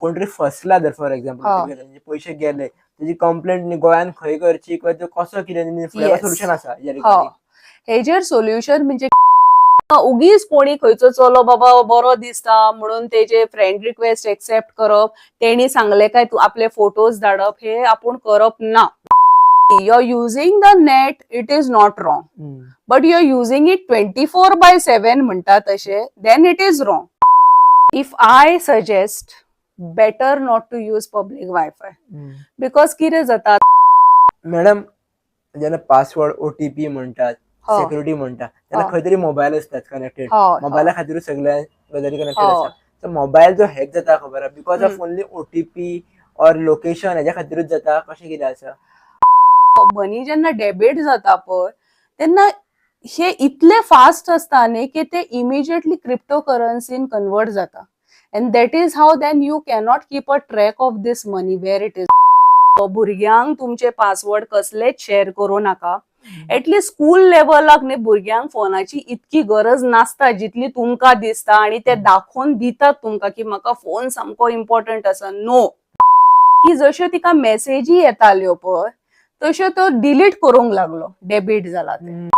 कोणतरी फसला जर फॉर एक्झाम्पल पैसे गेले त्याची कंप्लेंट गोंयान खंय करची किंवा तो कसो कितें फुडें सोल्युशन आसा हेजेर सोल्युशन म्हणजे उगीच कोणी खंयचो चलो बाबा बरो दिसता म्हणून तेजे फ्रेंड रिक्वेस्ट एक्सेप्ट करप, तेणी सांगले काय तू आपले फोटोज धाडप, हे आपण करप ना. You are using the net, it is not wrong, but you are using it 24/7 म्हणटा तशें, then it is wrong. If I suggest better not to use public wifi, because कितें जाता मॅडम जेन्ना पासवर्ड OTP म्हणटात security म्हणटा तेन्ना खंय तरी मोबायल असतात कनेक्टेड, मोबायला खातीरूच सगळ्या गजाली कनेक्टेड आसता. मोबायल जो हॅक जाता खबर बिकॉज ऑफ ओनली OTP और लोकेशन हेच्या खातीरूच जाता, कशें कितें आसा? मनी जेन्ना डेबिट जाता पळय तेन्ना हे इतले फास्ट असता न्ही की ते इमिजिएटली क्रिप्टोकरन्सीन कन्वर्ट जाता, and that is how then you cannot keep a track of this money where it is. भुरग्यांक तुमचे पासवर्ड कसलेच शेअर करू नाका. एटलीस्ट स्कूल लेवलाक न्ही भुरग्यांक फोनाची इतकी गरज नासता जितली तुमकां दिसता, आणि ते दाखोवन दितात तुमकां की म्हाका फोन सामको इम्पॉर्टंट आसा. नो, की जश्यो तिका मेसेजी येताल्यो पळय तश्यो तो डिलीट करूंक लागलो, डेबिट जाला ते.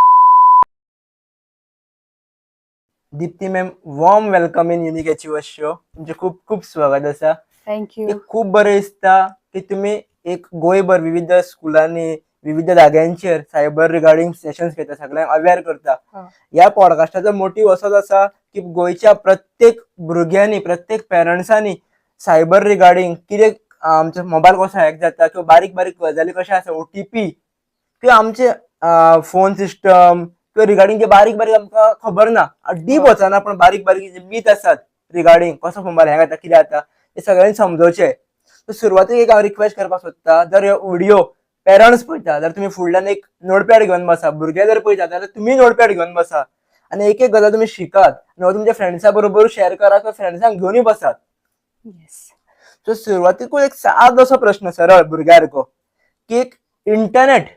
Deepti ma'am, warm welcome in unique achievers show. तुमचे खूप खूप स्वागत आसा. थँक्यू. खूप बरें दिसता की तुम्ही एक गोंयभर विविध स्कुलांनी विविध जाग्यांचेर सायबर रिगार्डिंग सेशन्स घेता, सगळ्यांक अवेअर करता. ह्या पॉडकास्टाचो मोटीव असोच आसा की गोंयच्या प्रत्येक भुरग्यांनी प्रत्येक पेरंट्सांनी सायबर रिगार्डिंग कितें आमचो मोबायल कसो हॅक जाता किंवा बारीक बारीक गजाली कशा आसा, OTP किंवा आमचे फोन सिस्टम किंवा रिगार्डिंग जे बारीक बारीक आमकां खबर ना, डीप वचना, पण बारीक बारीक जे मीथ आसात रिगार्डिंग कसो मोबायल हॅक जाता, कितें जाता, हे सगळ्यांनी समजोवचें. तर सुरवातीक एक हांव रिक्वेस्ट करपाक सोदता, जर हो व्हिडिओ पेरंट्स पळयता जाल्यार तुम्ही फुडल्यान एक नोटपॅड घेवन बसा, भुरगे जर पळयता जाल्यार तुम्ही नोटपॅड घेवन बसा आणि एक एक गजाल तुम्ही शिकात, हो तुमच्या फ्रेंड्सा बरोबर शेअर करा किंवा फ्रेंड्सांक घेवनय बसात. सो सुरवातीकूच एक सादो असो प्रश्न सरळ भुरग्यारको की एक इंटरनेट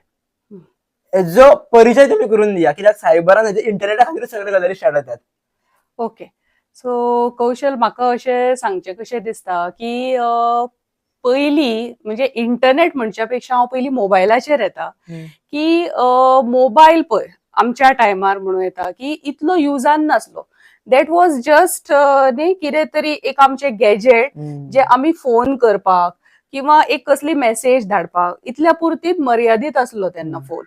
हेजो परिचय तुम्ही करून दिया, कित्याक सायबरान इंटरनेटा खातीर सगळे गजाली स्टार्ट जातात. ओके, सो कौशल, म्हाका अशें सांगचें कशें दिसता की पयली म्हणजे इंटरनेट म्हणच्या पेक्षा हांव पयली मोबायलाचेर येता की मोबायल पळय आमच्या टायमार म्हणून येता की इतलो युजान नासलो. दॅट वॉज जस्ट न्ही कितें तरी एक आमचे गॅजेट जे आमी फोन करपाक किंवा एक कसली मेसेज धाडपाक इतल्या पुरतीच मर्यादीत आसलो तेन्ना फोन.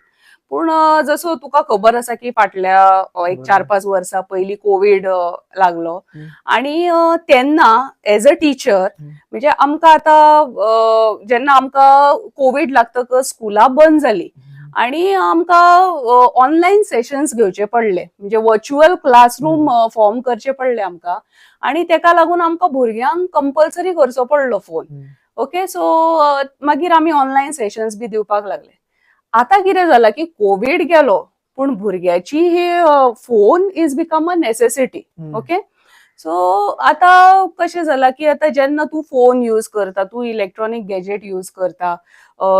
पूण जसो तुका खबर आसा की फाटल्या एक 4-5 वर्सां पयलीं कोविड लागलो, आणि तेन्ना एज अ टीचर म्हणजे आमकां आतां जेन्ना आमकां कोविड लागतकच स्कुलां बंद जाली आणि आमकां ऑनलायन सेशन्स घेवचे पडले, म्हणजे वर्च्युअल क्लासरूम फॉर्म करचे पडले आमकां, आणि तेका लागून आमकां भुरग्यांक कंपल्सरी करचो पडलो फोन. ओके, सो मागीर आमी ऑनलायन सेशन्स बी दिवपाक लागले. आता कितें जाला की कोविड गेलो पूण भुरग्याची हे phone is become a necessity. Okay, so आता कशें जाला की आता जेन्ना तू फोन यूज करता, तू इलेक्ट्रॉनिक गॅजेट यूज करता,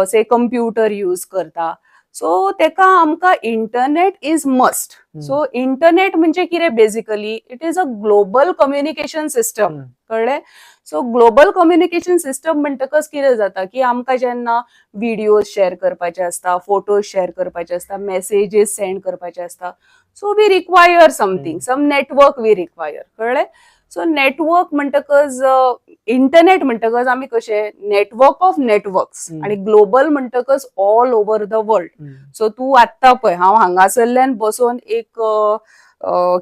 से कंप्युटर यूज करता, सो तेका आमकां internet is must. So internet म्हणजे कितें basically, it is a global communication system, कळ्ळें? सो ग्लोबल कम्युनिकेशन सिस्टम म्हणटकच कितें जाता की आमकां जेन्ना व्हिडिओज शेअर करपाचे असता, फोटोज शेअर करपाचे असता, मेसेजेस सेंड करपाचे असता, so we require something, some network we require, कळ्ळें? सो नेटवर्क म्हणटकच इंटरनेट म्हणटकच आमी कशे नेटवर्क ऑफ नेटवर्क्स, आणि ग्लोबल म्हणटकच all over the world. So तू आत्ता पळय हांव हांगासरल्यान बसून एक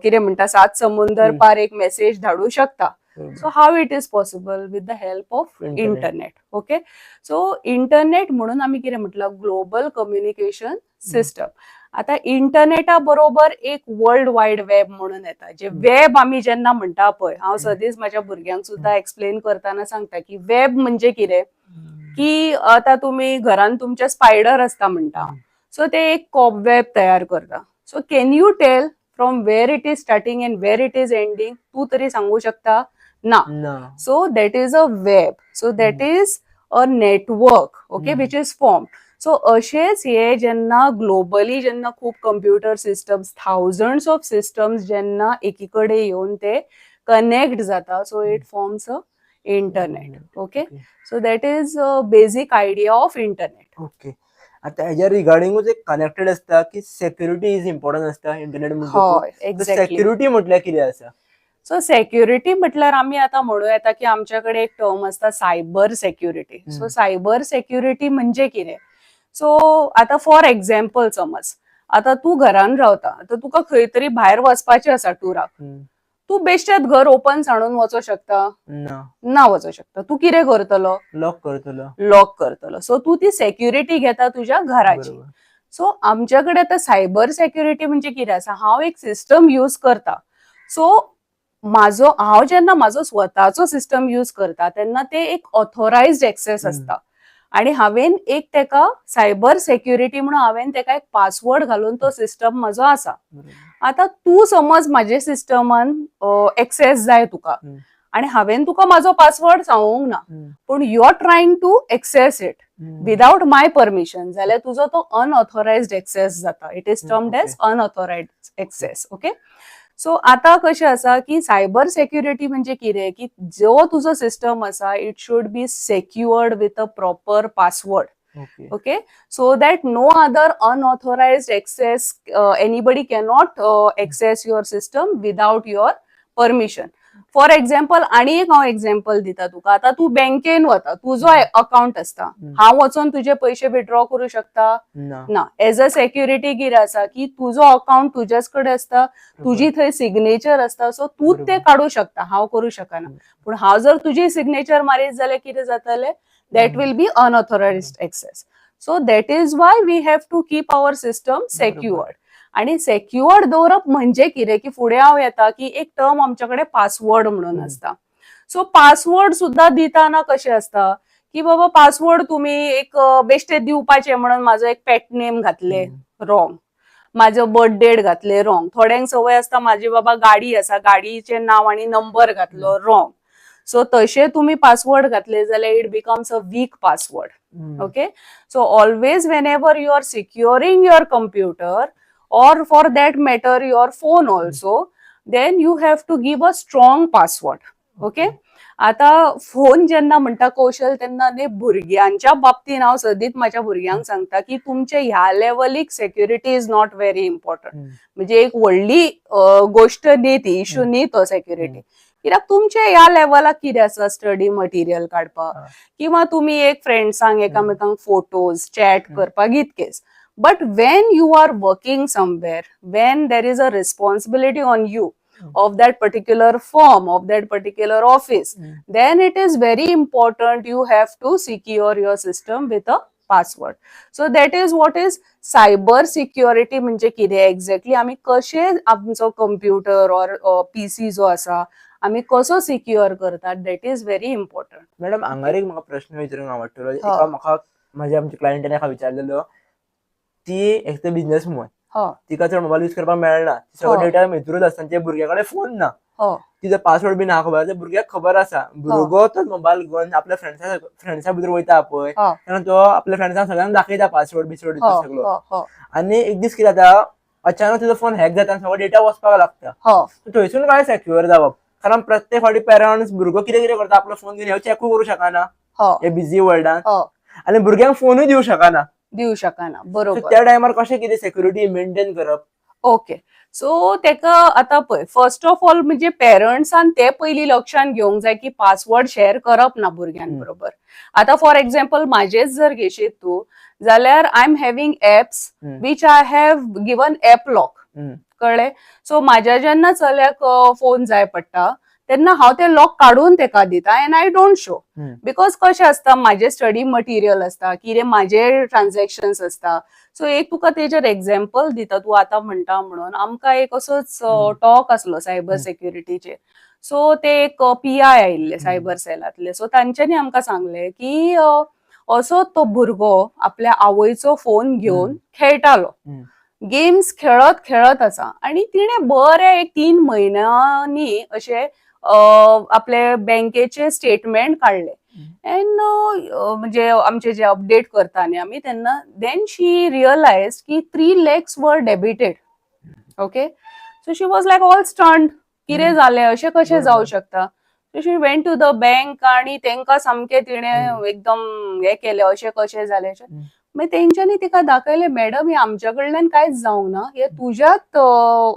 कितें म्हणटा 7 समुंदर पार एक मेसेज धाडू शकता. So how it is possible with the help of internet. Okay, so internet म्हणून आम्ही कितें म्हटलं ग्लोबल कम्युनिकेशन सिस्टम. आता इंटरनेटा बरोबर एक वर्ल्ड वायड वेब म्हणून येता, जे वेब आम्ही जेन्ना म्हणटा पळय, हांव सदींच माझ्या भुरग्यांक सुद्धा एक्सप्लेन करताना सांगता की वेब म्हणजे कितें, की आता तुम्ही घरान तुमच्या स्पायडर असता म्हणटा, सो ते एक कॉबवेब तयार करता. So can you tell from where it is starting and where it is ending? तू तरी सांगू शकता ना. So that is a web. So that is a network, okay, which is formed. So अशेच हे जेन्ना ग्लोबली जेन्ना खूप computer systems, thousands of systems जेन्ना एकीकडे येऊन ते कनेक्ट जाता, so it forms a internet. Okay, so that is basic idea of internet. Okay. आता ह्याच्या रिगार्डिंगूच एक कनेक्टेड असता की सेक्युरिटी इज इम्पॉर्टंट असता इंटरनेट हय, एक्झॅक्टली. सेक्युरिटी म्हटल्यार कितें आसा? सो सेक्युरिटी म्हटल्यार आम्ही आता म्हणू येता की आमच्याकडे एक टर्म असता cyber security. So cyber security म्हणजे कितें? सो आता फॉर एक्झाम्पल समज आता तू घरान रावता, तर तुका खंय तरी भायर वचपाचें आसा टुराक, तू बेश्टेच घर ओपन सांडून वचूं शकता? ना वचूं शकता. तू कितें करतलो? लॉक करतलो. लॉक करतलो. सो तू ती सेक्युरिटी घेता तुझ्या घराची. बरोबर. सो आमच्याकडे आता सायबर सेक्युरिटी म्हणजे कितें आसा, हांव एक सिस्टम यूज करता. सो हांव जेन्ना म्हाजो स्वताचो सिस्टम यूज करता तेन्ना ते एक ऑथोरायज्ड एक्सेस असता आणि हांवेन एक तेका सायबर सेक्युरिटी म्हणून हांवेन तेका एक पासवर्ड घालून तो सिस्टम म्हजो आसा. आता तू समज म्हाजे सिस्टमान एक्सेस जाय तुका आणि हांवेन तुका म्हाजो पासवर्ड सांगूंक ना, पूण you are trying to access it without my permission, जाल्यार तुजो तो अनऑथोरायज्ड एक्सेस जाता. It is termed as unauthorised access. Okay, so आता कशें आसा की सायबर सेक्युरिटी म्हणजे कितें की जो तुजो सिस्टम आसा it should be secured with a proper password. Okay, so that no other unauthorized access, anybody cannot access your system without your permission. For example आणि एक हांव एक्झाम्पल दिता तुका. आता तू बँकेन वता, तुजो अकाउंट असता, हांव वचून तुजे पयशे विथड्रॉ करू शकता? ना. एज अ सेक्युरिटी कितें आसा की तुजो अकाउंट तुजेच कडेन असता, तुजी थंय सिग्नेचर असता, सो तूच ते काढू शकता, हांव करू शकना. पूण हांव जर तुजी सिग्नेचर मारीत जाल्यार कितें जातलें? That will be unauthorized access. So that is why we have to keep our system secured. आणि सेक्युअर्ड दवरप म्हणजे कितें की फुडें हांव येता की एक टर्म आमच्याकडे पासवर्ड म्हणून असता. सो पासवर्ड सुद्धा दिताना कशें असता की बाबा पासवर्ड तुम्ही एक बेश्टे दिवपाचे म्हणून म्हाजो एक पेट नेम घातले रॉंग, म्हाजो बर्थ डेट घातले रॉंग, थोड्यांक संवय असता म्हाजी बाबा गाडी आसा, गाडीचे नाव आणि नंबर घातलो रॉंग. सो तशे तुम्ही पासवर्ड घातले जाल्यार it becomes a weak password. Okay, so always whenever you are securing your computer or for that matter your phone also, then you have to give a strong password. Okay, आता phone जेन्ना म्हणटा कौशल तेन्ना न्ही भुरग्यांच्या बाबतीन हांव सदीत म्हाज्या भुरग्यांक सांगता की तुमचे ह्या लेवलीक security is not very important. म्हणजे एक व्हडली गोष्ट न्ही ती, इश्यू न्ही तो सेक्युरिटी. कित्याक तुमचे ह्या लेवलाक कितें आसा स्टडी मटिरियल काडपाक किंवा तुम्ही एक फ्रेंड्सांक एकामेकांक फोटोज चॅट करपाक इतकेच. But when you are working somewhere, when there is a responsibility on you of that particular firm, of that particular office, then it is very important you have to secure your system with a password. So that is what is cyber security म्हणजे कितें exactly आमी कशे आमचो computer और PC जो आसा आमी कसो सिक्युअर करतात, that is very important. Madam हांगार एक म्हाका प्रश्न विचारूंक आवडटलो. म्हाका म्हाज्या आमच्या क्लायंटान एका विचारलेलो, ती एक तर बिझनेस वुमन, तिका चड मोबाईल यूज करपाक मेळना, सगळो डेटा मेथ्रूच आसता, ते भुरग्या कडेन फोन ना, तिचो पासवर्ड बी ना खबर, त्या भुरग्याक खबर आसा भुरगो तो मोबाईल घेवन आपल्या फ्रेंड्सा भितर वयता पळय, तेन्ना तो आपल्या फ्रेंड्सांक सगळ्यांक दाखयता पासवर्ड बिसवर्ड सगळो. आनी एक दीस कितें जाता, अचानक तिचो फोन हॅक जाता आनी सगळो डेटा वचपाक लागता. थंयसून काय सेक्युअर जावप, कारण प्रत्येक फावटी पेरंट्स भुरगो कितें कितें करता आपलो फोन घेवन चॅकूय करूं शकना हे बिझी वर्ल्डान, आनी भुरग्यांक फोनूय दिवं शकना. बरोबर. त्या टायमार कशें कितें सेक्युरिटी मेंटेन करप? ओके, सो तेका आता पळय फर्स्ट ऑफ ऑल म्हणजे पेरंट्सान ते पयलीं लक्षात घेवंक जाय की पासवर्ड शेअर करप ना भुरग्यांबरोबर. आता फॉर एक्झाम्पल म्हाजेच जर घेशीत तूं जाल्यार I am having apps which I have given app lock. कळ्ळें? सो म्हाज्या जेन्ना चल्याक फोन जाय पडटा तेन्ना हांव ते लॉक काढून तेका दिता end I don't show. Because कशें आसता म्हाजे स्टडी मटिरियल आसता, कितें म्हाजे ट्रान्झॅक्शन्स आसता. सो एक तुका तेजेर एक्झाम्पल दिता, तूं आतां म्हणटा म्हणून आमकां एक असोच टॉक आसलो सायबर सेक्युरिटीचेर. सो ते एक PI आयिल्ले सायबर सेलांतले, सो तांच्यांनी आमकां सांगले की असो तो भुरगो आपल्या आवयचो फोन घेवन खेळटालो, गेम्स खेळत आसा आनी तिणें बरे एक 3 म्हयन्यांनी अशे आपले बँकेचे स्टेटमेंट काढले एंड म्हणजे आमचे जे अपडेट करता न्ही आमी तेन्ना देन शी रियलायज की 3 lakhs वर debited. Okay, so she was like all stunned, कितें जालें, अशें कशें जावं शकता. She went to the bank आणि तेंका सामके तिणे एकदम हे केले अशें कशें जालें. मागीर तेंच्यांनी तिका दाखयलें, मॅडम हे आमच्या कडल्यान कांयच जावंक ना, हे तुज्याच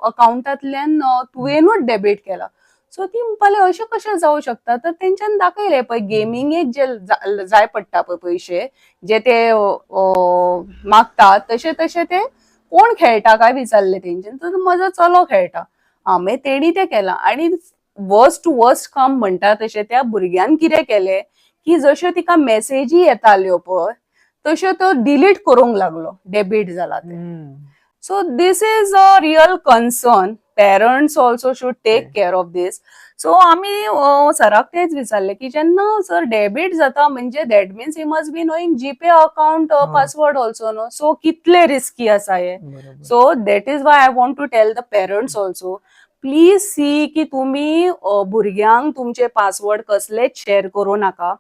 अकाउंटांतल्यान तुवेनूच डेबिट केला. सो ती म्हणपाली अशें कशें जावं शकता. तर तेंच्यांनी दाखयलें पळय गेमिंगेक जे जाय पडटा पळय पयशे जे ते मागतात तशे तशे ते कोण खेळटा काय विचारलें तेंच्यानी. तर म्हजो चलो खेळटा. मागीर तेणी तें केलां आणि वर्स्ट टू वर्स्ट काम म्हणटा तशें त्या भुरग्यान कितें केलें की जश्यो तिका मेसेजी येताल्यो पळय तश्यो तो डिलीट करूंक लागलो, डेबिट जाला ते. So this is a real concern. Parents also should take care of this. So आम्ही सराक तेच विचारले की जेन्ना सर डेबिट जाता म्हणजे that means he must be knowing GPay account password also no. So कितले रिस्की आसा हे. So that is why I want to tell the parents also, please see की तुम्ही भुरग्यांक तुमचे पासवर्ड कसलेच शेअर करू नका.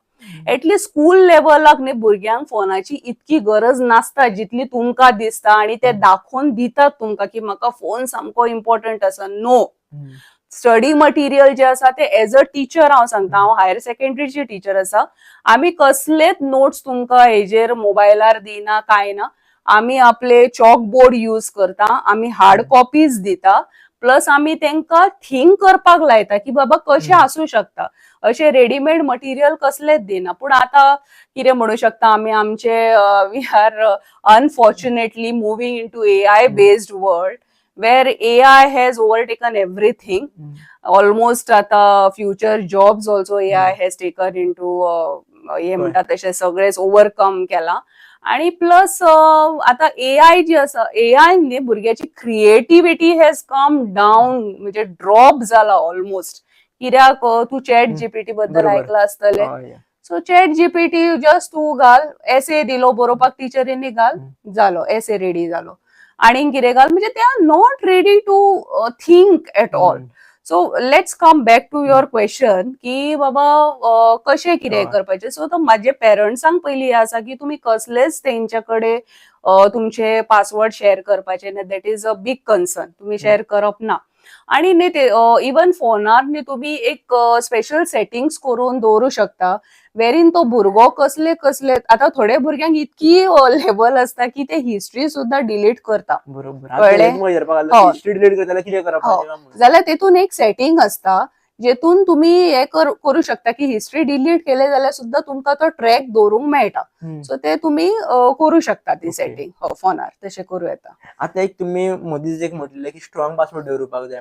एटलीस्ट स्कूल लेवलाक न्ही भुरग्यांक फोनाची इतकी गरज नासता जितली तुमकां दिसता आणि ते दाखोवन दितात तुमकां की म्हाका फोन सामको इम्पॉर्टंट आसा. नो, स्टडी मटिरियल जे आसा ते एज अ टीचर हांव सांगता, हांव हायर सेकंडरीची टीचर आसा, आमी कसलेच नोट्स तुमकां हेजेर मोबायलार दिना काय ना. आमी आपले चॉक बोर्ड यूज करता, आमी हार्ड कॉपीज दिता, प्लस आमी तेंकां थिंक करपाक लायता की बाबा कशें आसूं शकता. अशें रेडीमेड मटिरियल कसलेच दिना. पूण आतां कितें म्हणू शकता आमी आमचे we are unfortunately moving into AI based world where AI has overtaken everything. Almost आता future jobs also AI has taken into हे म्हणतात तशें सगळेच ओव्हरकम केला. आणि प्लस आता AI जी आसा, AI न्ही भुरग्याची क्रिएटिव्हिटी हॅज कम डाऊन, म्हणजे ड्रॉप जाला ऑलमोस्ट. कित्याक तू चॅट जीपीटी बद्दल ऐकला आसतले. सो चॅट जीपीटी जस्ट तू घाल, एसे दिलो बरोवपाक टीचरींनी घाल, जालो एसे रेडी जालो. आणि कितें घाल म्हणजे they are not ready to think at all. So let's come back to your question की बाबा कशें कितें करपाचें. सो तो माझे पेरंट्सांक पयलीं आसा की तुमी कसलेच तेंच्याकडे तुमचे पासवर्ड शेअर करपाचे ना. That is a big concern. तुम्ही शेअर करप ना. आणि न्ही ते इवन फोनार न्ही तुम्ही एक स्पेशल सेटिंग्स करून दवरू शकता वेरीन तो भुरगो कसले कसले. आता थोड्या भुरग्यांक इतकी लेवल असता की ते हिस्ट्री सुद्धा डिलीट करता. जाल्यार तेतून एक सेटिंग असता जेतून तुम्ही हे करू शकता की हिस्ट्री डिलीट केले जाल्यार सुद्धा तुमकां तो ट्रॅक दवरूंक मेळटा. सो ते तुम्ही करू शकता ती सेटिंग फोनार, तशें करूं येता. आता एक तुम्ही मदींच एक म्हटलें की स्ट्रॉंग पासवर्ड दवरपाक जाय.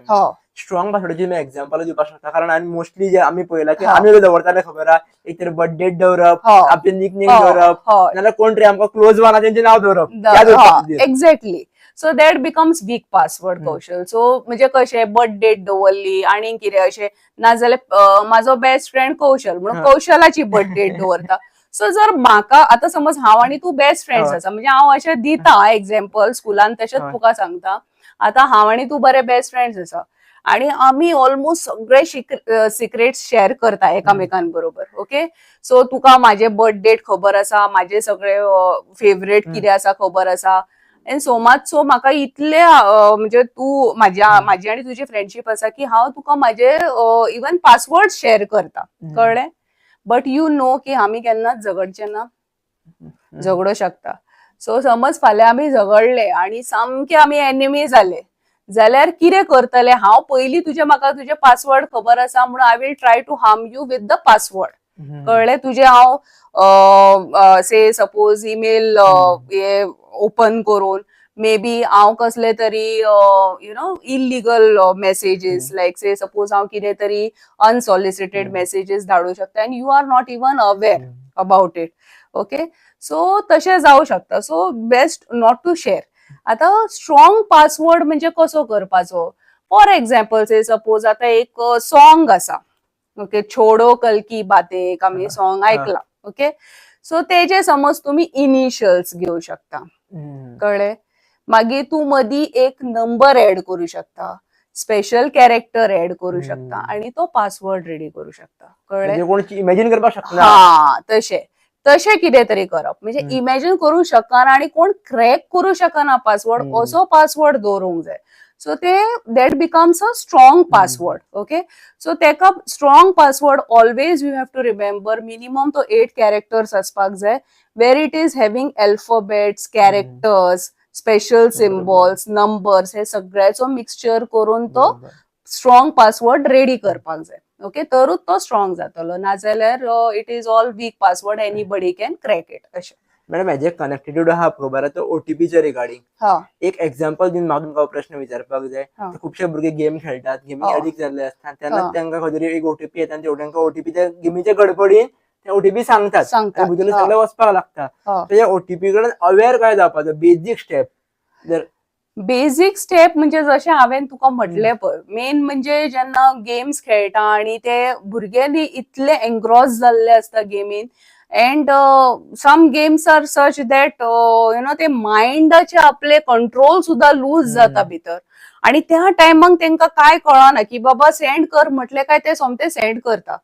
स्ट्रॉंग पासवर्डाची मी एक्झाम्पल दिवपाक शकता, कारण आमी मोस्टली जे आमी पळयला की आमी दवरताले खबर आहा, एक तर बर्थ डेट दवरप, आपले निकनेम दवरप, नाल्यार कोण तरी आमकां क्लोज वन तेंचें नाव दवरप. Exactly. So that becomes weak password Kaushal. So म्हणजे कशें बर्थ डेट दवरली आणि कितें अशें, नाजाल्यार म्हाजो बेस्ट फ्रेंड कौशल म्हणून कौशलाची बर्थ डेट दवरता. सो जर म्हाका आतां समज हांव आणि तू बेस्ट फ्रेंड्स आसा, म्हणजे हांव अशें दिता एक्झाम्पल स्कुलान तशेंच तुका सांगता. आतां हांव आणि तू बरे बेस्ट फ्रेंड्स आसा आणि आमी ऑलमोस्ट सगळे सिक्रेट्स शेअर करता एकामेकां बरोबर. ओके, सो तुका म्हाजे बर्थ डेट खबर आसा, म्हाजे सगळे फेवरेट कितें आसा खबर आसा. एंड सो मच सो म्हाका इतले म्हणजे तू म्हाजी आणि तुजी फ्रेंडशीप आसा की हांव तुका म्हाजे इवन पासवर्ड शेअर करता. कळ्ळें. बट यू नो की आमी केन्नाच झगडचे ना, झगडो शकता. सो समज फाल्यां आमी झगडले आणि सामके आमी एनिमी जाले जाल्यार कितें करतले, हांव पयलीं म्हाका तुजे पासवर्ड खबर आसा म्हणून I will try to harm you with the password. कळ्ळें. तुजे हांव से सपोज ईमेल हे ओपन करून मे बी हांव कसले तरी you know illegal messages like say suppose हांव कितें तरी अनसॉलिसिटेड मेसेजेस धाडूं शकता and you are not even aware about it. Okay, so तशें जावं शकता. So best not to share. आता स्ट्रॉंग पासवर्ड म्हणजे कसो करपाचो. फॉर एक्झाम्पल से सपोज आता एक सॉंग आसा, ओके, छोडो कल की बातें, एक आमी सॉंग ऐकला. ओके, सो तेजे समज तुम्ही इनिशियल्स घेऊ शकता. कळ्ळें. मागीर तू मदी एक नंबर ऍड करू शकता, स्पेशल कॅरेक्टर ऍड करू शकता आणि तो पासवर्ड रेडी करू शकता. कळ्ळें. इमॅजिन करपाक शकता. हा, तशें कितें तरी करप. म्हणजे इमॅजिन करू शकना आणि कोण क्रॅक करू शकना पासवर्ड, असो पासवर्ड दवरूंक जाय. सो ते that becomes a strong password. Okay, so तेका strong password always you have to remember minimum तो 8 कॅरेक्टर्स असपाक जाय, where it is having alphabets, characters, special symbols, numbers, हे सगळ्याचो मिक्सचर करून तो स्ट्रॉंग पासवर्ड रेडी करपाक जाय. ओके, तरूच तो स्ट्रॉंग जातलो, नाजाल्यार it is all weak password, anybody can crack it. अशें. मॅडम हेजे कनेक्टिव्हिटी आहा खबर तो ओटीपीच्या रिगार्डिंग हा एक एक्झाम्पल दिवन म्हाका तुमकां प्रश्न विचारपाक जाय. हा. खुबशे भुरगे गेम खेळटात, गेमी एडिक्ट जाल्ले असतात, तेन्ना हा. तांकां खंय तरी एक ओटीपी येता आनी तांकां ओटीपी त्या गेमीच्या गडबडीन ते ओटीपी सांगतात आनी भितर सगळें वचपाक लागता. त्या ओटीपी कडेन अवेअर काय जावपाचो बेजीक स्टेप. जर बेसिक स्टेप म्हणजे जशें हांवें तुका म्हटलें पळय, मेन म्हणजे जेन्ना गेम्स खेळटा आनी ते भुरगे न्ही इतले एनग्रॉस जाल्ले असता गेमीन, and some games are such that ते मायंडाचे आपले कंट्रोल सुद्धा लूज जाता भितर, आणि त्या टायमाक तांकां काय कळना की बाबा सेंड कर म्हटले काय ते सोमते सेंड करता.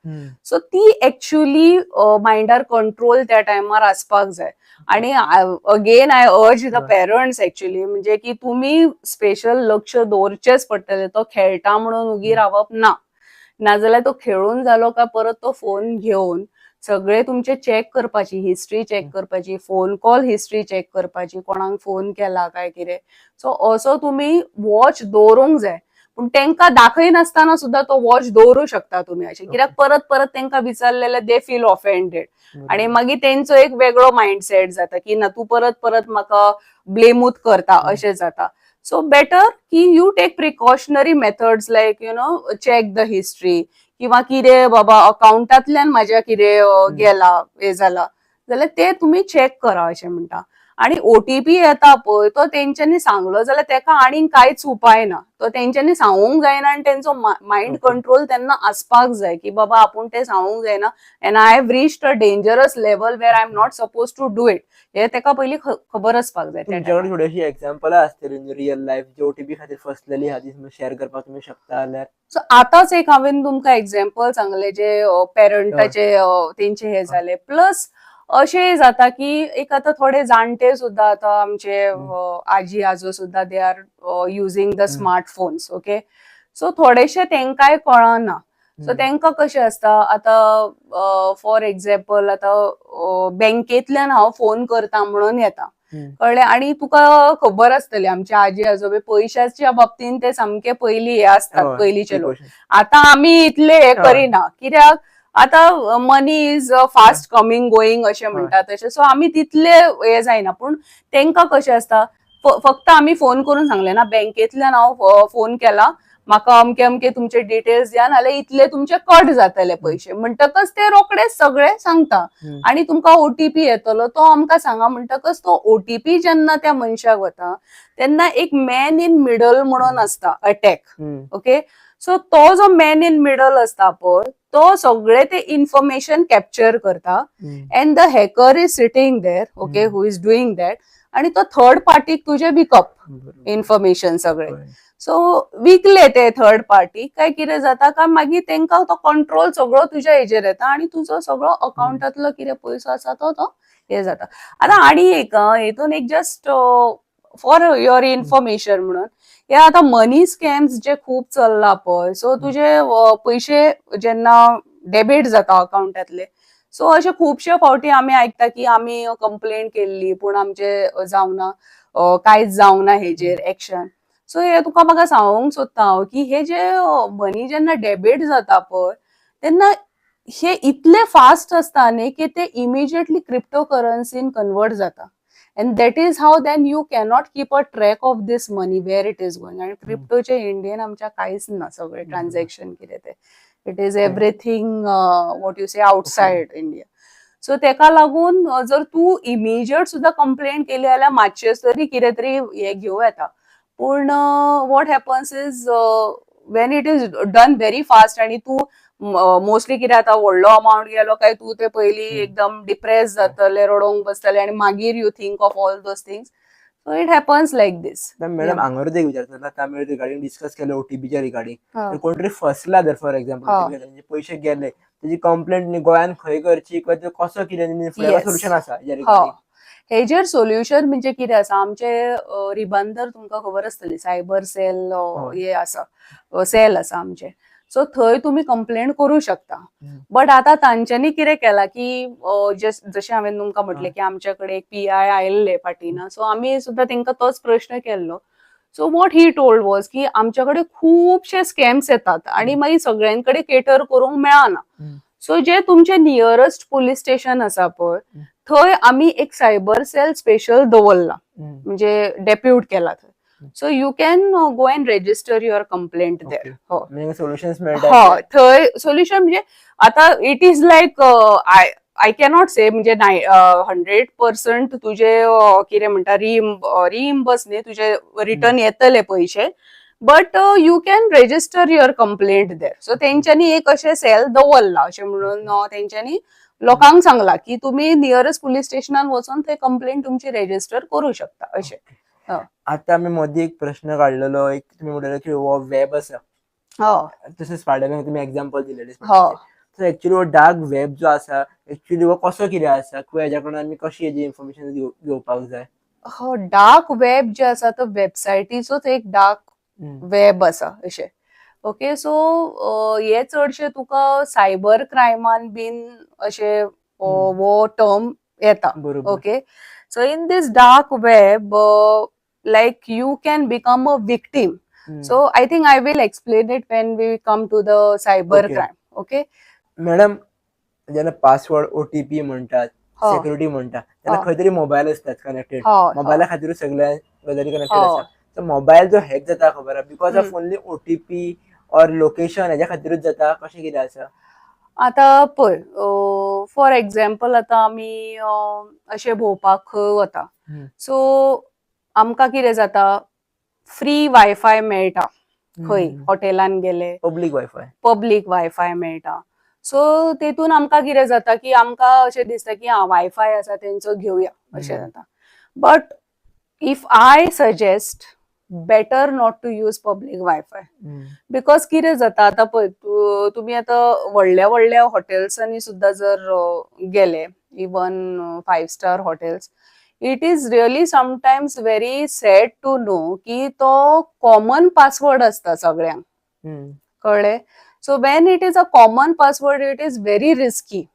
सो ती एक्चुअली मायंडार कंट्रोल त्या टायमार आसपाक जाय. आणि अगेन आय अर्ज द पेरंट्स एक्चुअली, म्हणजे की तुम्ही स्पेशल लक्ष दवरचेच पडटले. तो खेळटा म्हणून उगी रावप ना, नाजाल्यार तो खेळून जालो काय परत तो फोन घेवन सगळे तुमचे चेक करपाची, हिस्ट्री चेक करपाची, फोन कॉल हिस्ट्री चेक करपाची, कोणाक फोन केला काय कितें. सो असो तुम्ही वॉच दवरूंक जाय, पूण तांकां दाखय नासतना सुद्धा तो वॉच दवरूं शकता तुम्ही अशें, कित्याक परत परत तांकां विचारलेले दे फील ऑफेंडेड, आणि मागीर तेंचो एक वेगळो माइंडसेट जाता की ना तू परत परत म्हाका ब्लेमूच करता अशें जाता. सो बेटर की you take precautionary methods like check the history, किंवा कितें बाबा अकाउंटांतल्यान म्हाज्या कितें गेला हे जाला जाल्यार ते तुम्ही चेक करा अशें म्हणटा. आणि ओटीपी येता पळय तो तेंच्यांनी सांगलो जाल्यार तेका आनीक कांयच उपाय ना, तो तेंच्यांनी सांगूंक जायना, आनी तेंचो मायंड कंट्रोल तेन्ना आसपाक जाय की बाबा आपूण ते सांगूंक जायना, and I have reached a dangerous level where I am not suppose to do it, हे तेका पयलीं खबर आसपाक जाय. तुमच्याकडे थोडीशी एक्झाम्पल असतील रियल लाईफ जे ओटीपी खातीर फसलेली आहा ती शेअर करपाक तुम्ही शकता जाल्यार. सो आताच एक हांवें तुमकां एक्झाम्पल सांगले जे पेरंटाचे तेंचे हे जाले. प्लस अशें जाता की एक आतां थोडे जाणटे सुद्धा आतां आमचे आजी आजो सुद्धा they are using the smartphones. Okay, so थोडेशे तेंकाय कळना. सो तेंकां कशें आसता आतां फॉर एक्झाम्पल आतां बँकेतल्यान हांव फोन करता म्हणून येता कळ्ळें, आणि तुका खबर आसतली आमचे आजी आजोबे पयशाच्या बाबतीन ते सामके पयली हे असतात पयलींचे लोक. आतां आमी इतले हे करिना, कित्याक आतां मनी इज फास्ट कमिंग गोईंग अशें म्हणटा तशें. सो आमी तितले हे जायना, पूण तेंकां कशें आसता फक्त आमी फोन करून सांगले ना बँकेतल्यान हांव फोन केला, म्हाका अमके अमके तुमचे डिटेल्स द्या, नाल्यार इतले तुमचे कट जातले पयशे म्हणटकच ते रोखडेच सगळे सांगता, आणि तुमकां ओटीपी येतलो तो आमकां सांगा म्हणटकच तो ओटीपी जेन्ना त्या मनशाक वता तेन्ना एक मॅन इन मिडल म्हणून आसता अटॅक. ओके, सो तो जो मॅन इन मिडल असता पळय तो सगळे ते इन्फॉर्मेशन कॅप्चर करता, end the hacker is sitting there, okay, who is doing that, आणि तो थर्ड पार्टीक तुझे विकप इन्फॉर्मेशन सगळे. सो विकले ते थर्ड पार्टी काय कितें जाता काय मागीर तेंकां तो कंट्रोल सगळो तुज्या हेजेर येता, आणि तुजो सगळो अकाउंटांतलो कितें पयसो आसा तो हे जाता. आतां आनी एक हेतून एक जस्ट फॉर युअर इन्फॉर्मेशन म्हणून, हे आतां मनी स्कॅम्स जे खूब चल्ला पळय, सो तुजे पयशे जेन्ना डेबिट जाता अकाउंटांतले, सो अशे खुबशे फावटी आमी आयकता की आमी कंप्लेंट केल्ली पूण आमचे जावना, कांयच जावना हेजेर एक्शन. सो हे तुका म्हाका सांगूंक सोदता हांव की हे जे मनी जेन्ना डेबिट जाता पळय तेन्ना हे इतले फास्ट असता न्ही की ते इमिजिएटली क्रिप्टो करन्सीन कन्वर्ट जाता, and that is how then you cannot keep a track of this money where it is going. आणि क्रिप्टोचे इंडियन आमच्या कांयच ना सगळे ट्रान्झॅक्शन कितें ते, it is everything what you say outside India. So तेका लागून जर तू इमिजिएट सुद्धा कंप्लेंट केली जाल्यार मातशें तरी कितें तरी हे घेवं येता, पूण what happens is Wien it is done very fast, आणि तू मोस्टली कितें आता व्हडलो अमाउंट गेलो काय तू ते पयली एकदम डिप्रेस जातले, रडोंक बसतले, आणि मागीर you think of all those things. So it happens like this. Madam हांगारूच एक विचारता आमी रिगार्डिंग डिस्कस केले ओटीपीच्या रिगार्डिंग, कोण तरी फसला जर फॉर एक्झाम्पल पयशे गेले, त्याची कंप्लेंट गोंयान खंय करची किंवा कसो कितें सोल्युशन आसा या रिगार्डिंग? हेजेर सोल्युशन म्हणजे कितें आसा, आमचे रिबांदर तुमकां खबर आसतली, सायबर सेल हे आसा, सेल आसा आमचे. सो थंय तुमी कंप्लेंट करू शकता. बट आता तांच्यांनी कितें केलां की जशें हांवें तुमकां म्हटलें की आमच्याकडे एक PI आयिल्ले फाटीना, सो आमी सुद्दां तांकां तोच प्रश्न केल्लो. So what he told was की आमच्याकडे खूपशे स्कॅम्स येतात आणि मागीर सगळ्यांकडे केटर करूंक मेळना. सो जे तुमचे नियरस्ट पुलीस स्टेशन आसा पळय, थंय आमी एक सायबर सेल स्पेशल दवरला, म्हणजे डेप्यूट केला थंय. So you can go and register your complaint there. Solutions हय, थंय सोल्युशन म्हणजे आता it is like I cannot say म्हणजे 100% तुझे कितें म्हणटा रिइम्बर्स न्ही, तुझे रिटर्न येतले पयशे, but you can register your complaint there. So तेंच्यांनी एक अशें सेल दवरला, अशें म्हणून तेंच्यांनी लोकांक सांगला की तुम्ही नियरस्ट पुलीस स्टेशनान वचून थंय कंप्लेंट तुमची रेजिस्टर करू शकता अशें. आता आमी मदीं एक प्रश्न काडलेलो, एक तुमी म्हणलेलो की हो वेब आसा, तशेंच फाटल्यान तुमी एक्झाम्पल दिलेले. सो एक्चुअली हो डार्क वेब जो आसा, एक्चुअली हो कसो कितें आसा, किंवा हेच्या कडून आमी कशी हेजी इन्फॉर्मेशन घेवपाक जाय? हो, डार्क वेब जे आसा तो वेबसायटीचोच एक डार्क वेब आसा अशें. ओके, सो हे चडशे तुका सायबर क्रायमान बीन अशें हो टर्म येता. Okay, so in these dark web like you can become a victim. So I think I will explain it when we come to the cyber crime. Okay madam, जेन्ना password OTP म्हणटात, security म्हणटा, तेन्ना खंय तरी mobile आसतात connected. मोबायला खातीरूच सगळ्या गजाली कनेक्टेड आसा. तर मोबायल जो हॅक जाता खबर आहा, because of only OTP or location हेच्या खातीरूच जाता, कशें कितें आसा? आता पळय, फॉर एक्झाम्पल आता आमी अशें भोंवपाक खंय वता, सो आमकां कितें जाता, फ्री वायफाय मेळटा खंय हॉटेलान गेले, पब्लीक वायफाय मेळटा. सो तेतून आमकां कितें जाता की आमकां अशें दिसता की वायफाय आसा तेंचो घेवया अशें जाता. But if I suggest better not to use public wifi, because कितें जाता, आता पळय तुमी आतां व्हडल्या व्हडल्या हॉटेल्सांनी सुद्दां जर गेले, even 5 star hotels, it is really sometimes very sad to know की तो कॉमन पासवर्ड असता सगळ्यांक, कळ्ळें? So when it is a common password it is very risky.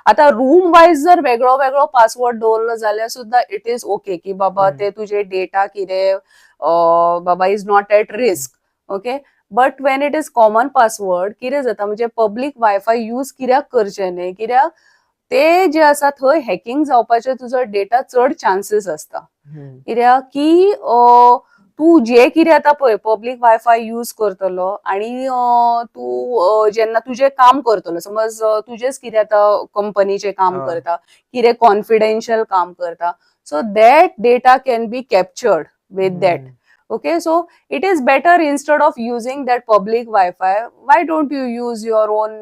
आता रूम वायज जर वेगळो वेगळो पासवर्ड दवरलो जाल्यार सुद्दां इट इज ओके की बाबा ते तुझे डेटा कितें बाबा is not at risk. Okay, but Wien it is common password कितें जाता, म्हणजे पब्लीक वायफाय यूज कित्याक करचें न्ही, कित्याक ते जे आसा थंय हॅकिंग जावपाचे तुजो डेटा चड चान्सीस आसता. कित्याक की तू जे कितें आतां पळय पब्लीक वायफाय यूज करतलो आनी तू जेन्ना तुजें काम करतलो, समज तुजेच कितें आतां कंपनीचें काम करता, कितें कॉन्फिडेन्शियल काम करता, so that data can be captured with that. Okay, so it is better instead of using that public wifi, why don't you use your on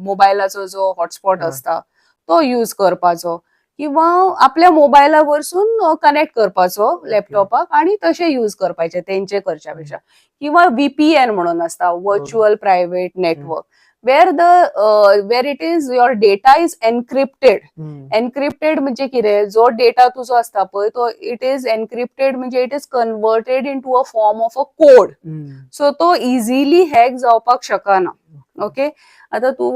मोबायलाचो जो हॉटस्पॉट असता तो यूज करपाचो, किंवा आपल्या मोबायला वरसून कनेक्ट करपाचो लॅपटॉपाक आणि तशें यूज करपाचे तेंचे करच्या पेक्षा. किंवा VPN म्हणून असता, virtual private network, where it is your data is encrypted. Encrypted म्हणजे कितें, जो डेटा तुजो आसता पळय तो इट इज एनक्रिप्टेड म्हणजे it is converted into a form of a code. So तो इझिली हॅक जावपाक शकना. ओके, आता तू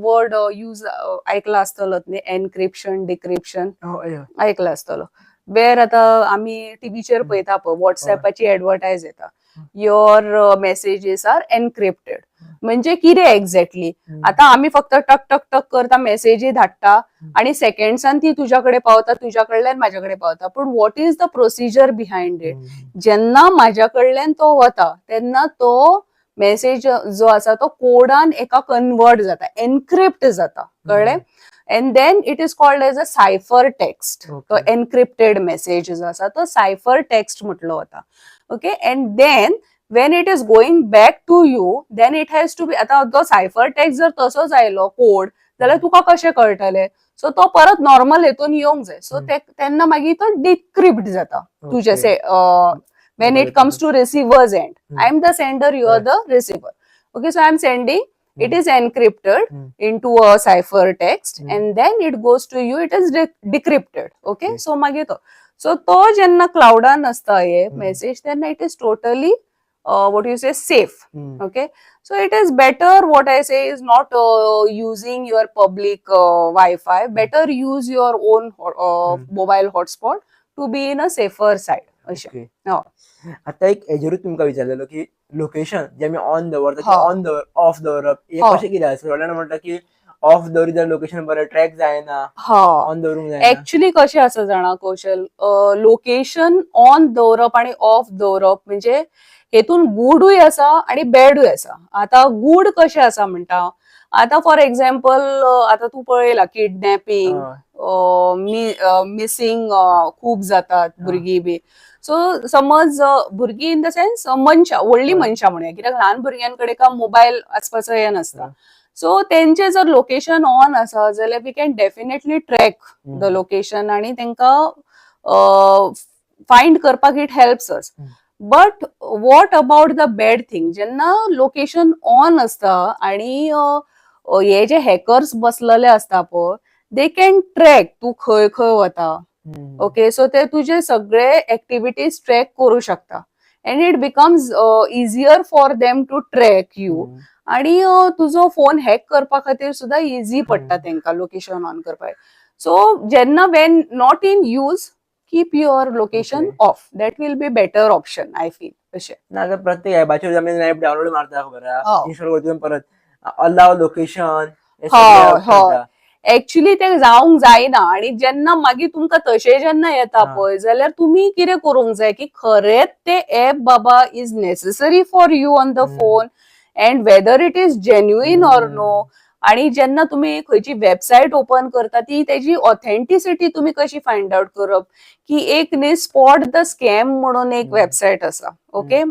वर्ड यूज ऐकला आसतलोच न्ही, एनक्रिप्शन, डिक्रिप्शन ऐकला आसतलो. वेर आता आमी टीव्हीचेर पळयता पळय व्हॉट्सएपाची एडवर्टायज येता, युअर मेसेजेस आर एनक्रिप्टेड. म्हणजे कितें एक्झॅक्टली, आता आमी फक्त टक टक टक करता, मेसेजी धाडटा आणि सेकंड्सान ती तुज्या कडेन पावता, तुज्या कडल्यान म्हाज्या कडेन पावता. पूण what is the procedure behind it, जेन्ना म्हाज्या कडल्यान तो वता तेन्ना तो मेसेज जो आसा तो कोडान एका कन्वर्ट जाता, एनक्रिप्ट जाता, कळ्ळें? And then it is called as a cipher text. तो एनक्रिप्टेड मेसेज जो आसा तो सायफर टेक्स्ट म्हटलो वता. Okay, and then when it is going back to you, then it has to be, आता तो सायफर टेक्स्ट जर तसोच आयलो कोड जाल्यार तुका कशें कळटलें? सो तो परत नॉर्मल हेतून येवंक जाय. सो तेन्ना मागीर तो डिक्रिप्ट जाता तुजे when it comes to receiver's end. I am the sender, you are the receiver. Okay, so I am sending it is encrypted into a cipher text and then it goes to you, it is decrypted. Okay, so मागीर तो जेन्ना क्लाउडान असता हे message तेन्ना it is totally what you say safe. Okay, so it is better, what I say is not using your public Wi-Fi, better use your own mobile hotspot to be in a safer side. Okay. आता एक हेजेरूच तुमकां विचारलेलो की location जे आमी on दवरता on off दवरप हे कशें कितें आसा? थोड्यान म्हणटा की ऑफ दवरी जाल्यार लोकेशन बरें ट्रॅक जायना, ऑन दवरूंक जाय. ऍक्च्युली कशें आसा जाणा कौशल, लोकेशन ऑन दवरप आणि ऑफ दवरप म्हणजे हेतून गुडूय आसा आणि बॅडूय आसा. आता गुड कशें आसा म्हणटा, आता फॉर एक्झाम्पल आता तू पळयला किडनॅपिंग, मिसिंग खूप जातात भुरगीं बी. सो समज भुरगीं इन द सेन्स मनशां, व्हडली मनशां म्हणूया, कित्याक ल्हान भुरग्यांकडे का मोबायल आसपाचो हे नासता. सो तेंचे जर लोकेशन ऑन आसा जाल्यार we can definitely track the location आणि तेंकां फायंड करपाक it helps us. But what about the bad thing, जेन्ना लोकेशन ऑन असता आणि हे जे हॅकर्स बसलेले असता पळय, दे कॅन ट्रॅक तू खंय खंय वता. ओके, सो ते तुझे सगळे ऍक्टिव्हिटीज ट्रॅक करू शकता and it becomes easier for them to track you. आणि तुझो फोन हॅक करपा खातीर सुद्धा इझी पडटा तेंकां लोकेशन ऑन करपाक. सो जेन्ना Wien not in use, keep your location of, that will be better option I feel. अशें ना प्रत्येक ऍपाचेर आमी ऍप डावनलोड मारता खबर आहा, इन्स्टॉल करता परत अलाव लोकेशन. ऍक्च्युली ते जावंक जायना. आणि जेन्ना मागीर तुमकां तशें जेन्ना येता पळय जाल्यार तुमी कितें करूंक जाय की खरेंच ते ऍप बाबा is necessary for you on the phone and whether it is genuine or no. आणि जेन्ना तुम्ही खंयची वेबसायट ओपन करता ती तेजी ऑथेंटिसिटी तुम्ही कशी फायंड आउट करप, की एक न्ही स्पॉट द स्कॅम म्हणून एक वेबसायट आसा. ओके,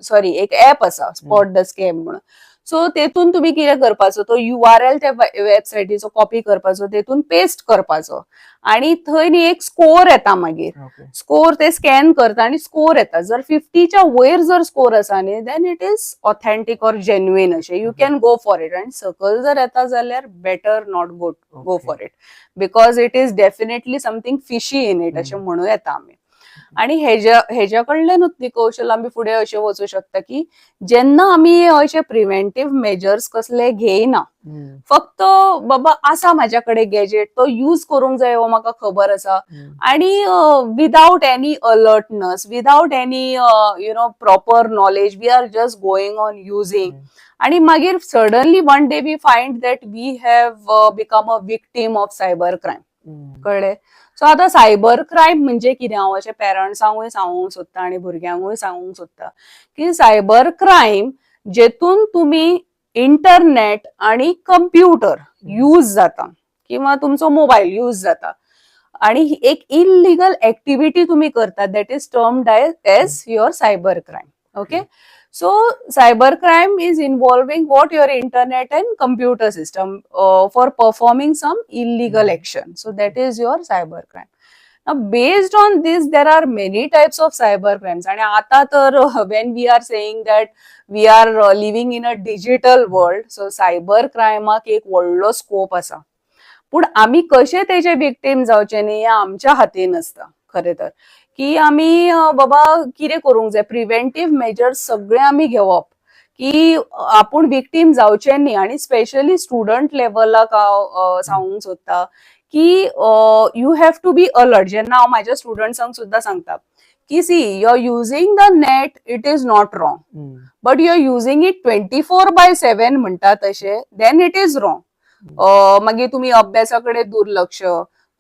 सॉरी, एक ऍप आसा स्पॉट द स्कॅम म्हणून. सो तेतून तुम्ही कितें करपाचो, तो URL त्या वेबसायटीचो कॉपी करपाचो, तेतून पेस्ट करपाचो आणि थंय न्ही एक स्कोर येता. मागीर स्कोर ते स्कॅन करता आणि स्कोर येता. जर 50च्या वयर जर स्कोर आसा न्ही, then it is authentic or genuine अशें, you can go for it. आणि सकयल जर येता जाल्यार better not go for it, because it is definitely something fishy in it अशें म्हणू येता आमी. आणि हेज्या कडल्यानूच न्ही कौशल आमी फुडें अशें वचूं शकता की जेन्ना आमी अशे प्रिव्हेंटिव्ह मेजर्स कसले घेयना, फक्त बाबा आसा म्हाज्या कडेन गॅजेट, तो यूज करूंक जाय हो म्हाका खबर आसा, आणि without any alertness, without any proper knowledge, we are just going on using. आणि मागीर suddenly one day we find that we have become a victim of cyber crime. कळ्ळें? सो आता सायबर क्रायम म्हणजे कितें, हांव अशें पेरंट्सांकूय सांगूंक सोदता आणि भुरग्यांकूय सांगूंक सोदता की सायबर क्रायम जेतून तुम्ही इंटरनेट आणि कंप्युटर यूज जाता किंवा तुमचो मोबाईल यूज जाता आणि एक इलिगल ऍक्टिव्हिटी तुम्ही करता, that is termed as your cyber crime. Okay, so cybercrime is involving what your internet and computer system for performing some illegal action. So that is your cybercrime. Now based on this there are many types of cybercrimes. And आता तर when we are saying that we are living in a digital world, so cybercrime एक व्हडलो scope आसा. पण आम्ही कशे तेजे victim जावचे न्ही हे आमच्या हातीन आसता खरे तर, की आम्ही बाबा कितें करूंक जाय, प्रिव्हेंटिव्ह मेजर्स सगळे आम्ही घेवप की आपण विक्टीम जावचे न्ही. आणि स्पेशली स्टुडंट लेवलाक हांव सांगूंक सोदता की you have to be alert. जेन्ना हांव म्हाज्या स्टुडंट्सांक सुद्धा सांगता की see, you are using the net, it is not wrong, but you are using it 24/7 म्हणटा तशें, देन इट इज रॉंग. मागीर तुम्ही अभ्यासाकडे दुर्लक्ष,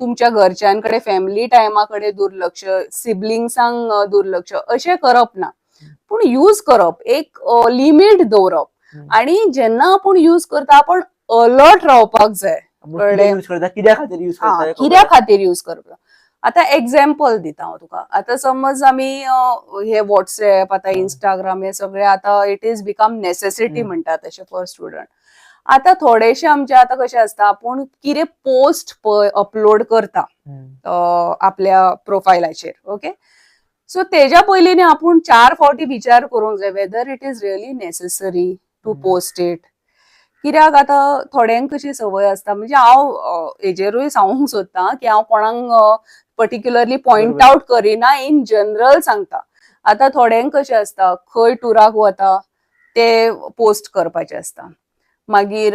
तुमच्या घरच्यांकडे फॅमिली टायमाकडे दुर्लक्ष, सिबलिंग्सांक दुर्लक्ष अशें करप ना. पूण यूज करप, एक लिमिट दवरप. आणि जेन्ना आपण यूज करता आपण अलर्ट रावपाक जाय. कित्या खातीर यूज करता. आता एक्झाम्पल दिता हांव तुका. आता समज आमी हे व्हॉट्सएप, आता इंस्टाग्राम, हे सगळे आता इट इज बिकम नेसेसिटी म्हणटात तशें फॉर स्टुडंट. आता थोडेशे आमचे आता कशें आसता, आपूण कितें पोस्ट अपलोड करता आपल्या प्रोफायलाचेर. ओके, सो तेज्या पयलीं न्ही आपूण 4 फावटी विचार करूंक जाय whether it is really necessary to post it. कित्याक आतां थोड्यांक कशी संवय आसता, म्हणजे हांव हेजेरूय सांगूंक सोदतां की हांव कोणाक पर्टिक्युलरली पॉइंट बरोबर. आउट करिना, इन जनरल सांगता. आतां थोड्यांक कशें आसता, खंय टुराक वता ते पोस्ट करपाचे आसता, मागीर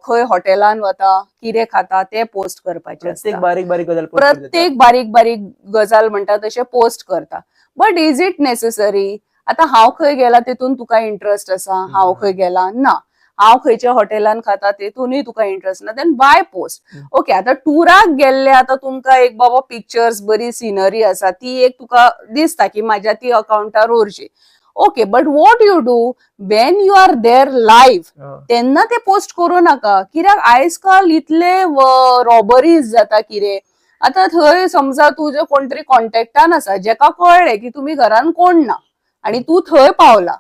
खंय हॉटेलान वता, कितें खाता ते पोस्ट करपाचे प्रत्येक आसता, बारीक बारीक गजाल post करत येता. प्रत्येक बारीक बारीक गजाल म्हणटा तशें पोस्ट करता. But is it necessary? आतां हांव खंय गेला तेतून तुका इंटरेस्ट आसा, हांव खंय गेला ना, हांव खंयच्या हॉटेलान खाता तेतूनय तुका इंटरेस्ट ना, देन बाय पोस्ट. ओके, आतां टुराक गेल्ले आतां तुमकां एक बाबा पिक्चर्स बरी सिनरी आसा ती एक तुका दिसता की म्हाज्या ती अकाउंटार उरची. Okay, but what you do Wien you are there live, हय. तेन्ना ते पोस्ट करू नाका. कित्याक आयज काल इतले रॉबरीज जाता कितें. आतां थंय समजा तुजो कोण तरी कॉन्टॅक्टान आसा, जेका कळ्ळें की तुमी घरान कोण ना आणि तू थंय पावला,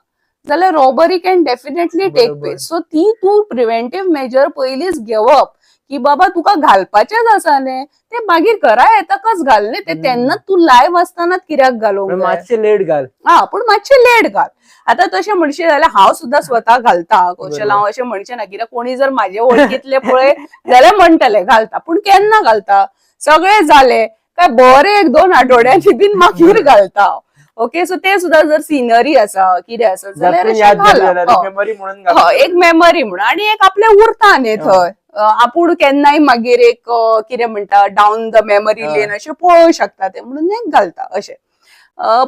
जाल्यार रॉबरी कॅन डेफिनेटली टेक बरोबर. प्लेस. सो ती तू प्रिव्हेंटिव्ह मेजर पयलींच घेवप की बाबा तुका घालपाचेच आसा न्ही, ते मागीर घरा येतकच घाल न्ही, ते तेन्नाच तू लायव्ह आसतानाच कित्याक घालूंक पण जाय. मातशें लेट घाल. हा, पूण मातशें लेट घाल. आतां तशें म्हणशीत जाल्यार हांव सुद्दां स्वता घालता कौशल, बरोबर. हांव अशें म्हणचें ना, कित्याक कोणी जर म्हाजे वळखीतले पळय जाल्यार म्हणटले घालता, पूण केन्ना घालता, सगळे जाले काय बरे 1-2 आठवड्यांनी बीन मागीर घालता हांव. ओके, सो ते सुद्दां जर सिनरी आसा कितें आसा जाल्यार जातून अशें याद घाला. जाल्यार हय. मेमरी म्हणून हय, घालून एक मेमरी म्हणून, आणि एक आपलें उरता न्ही थंय. आपूण केन्नाय मागीर एक कितें म्हणटा डावन द मेमरी लेन अशें पळोवंक शकता ते, म्हणून एक घालता अशें.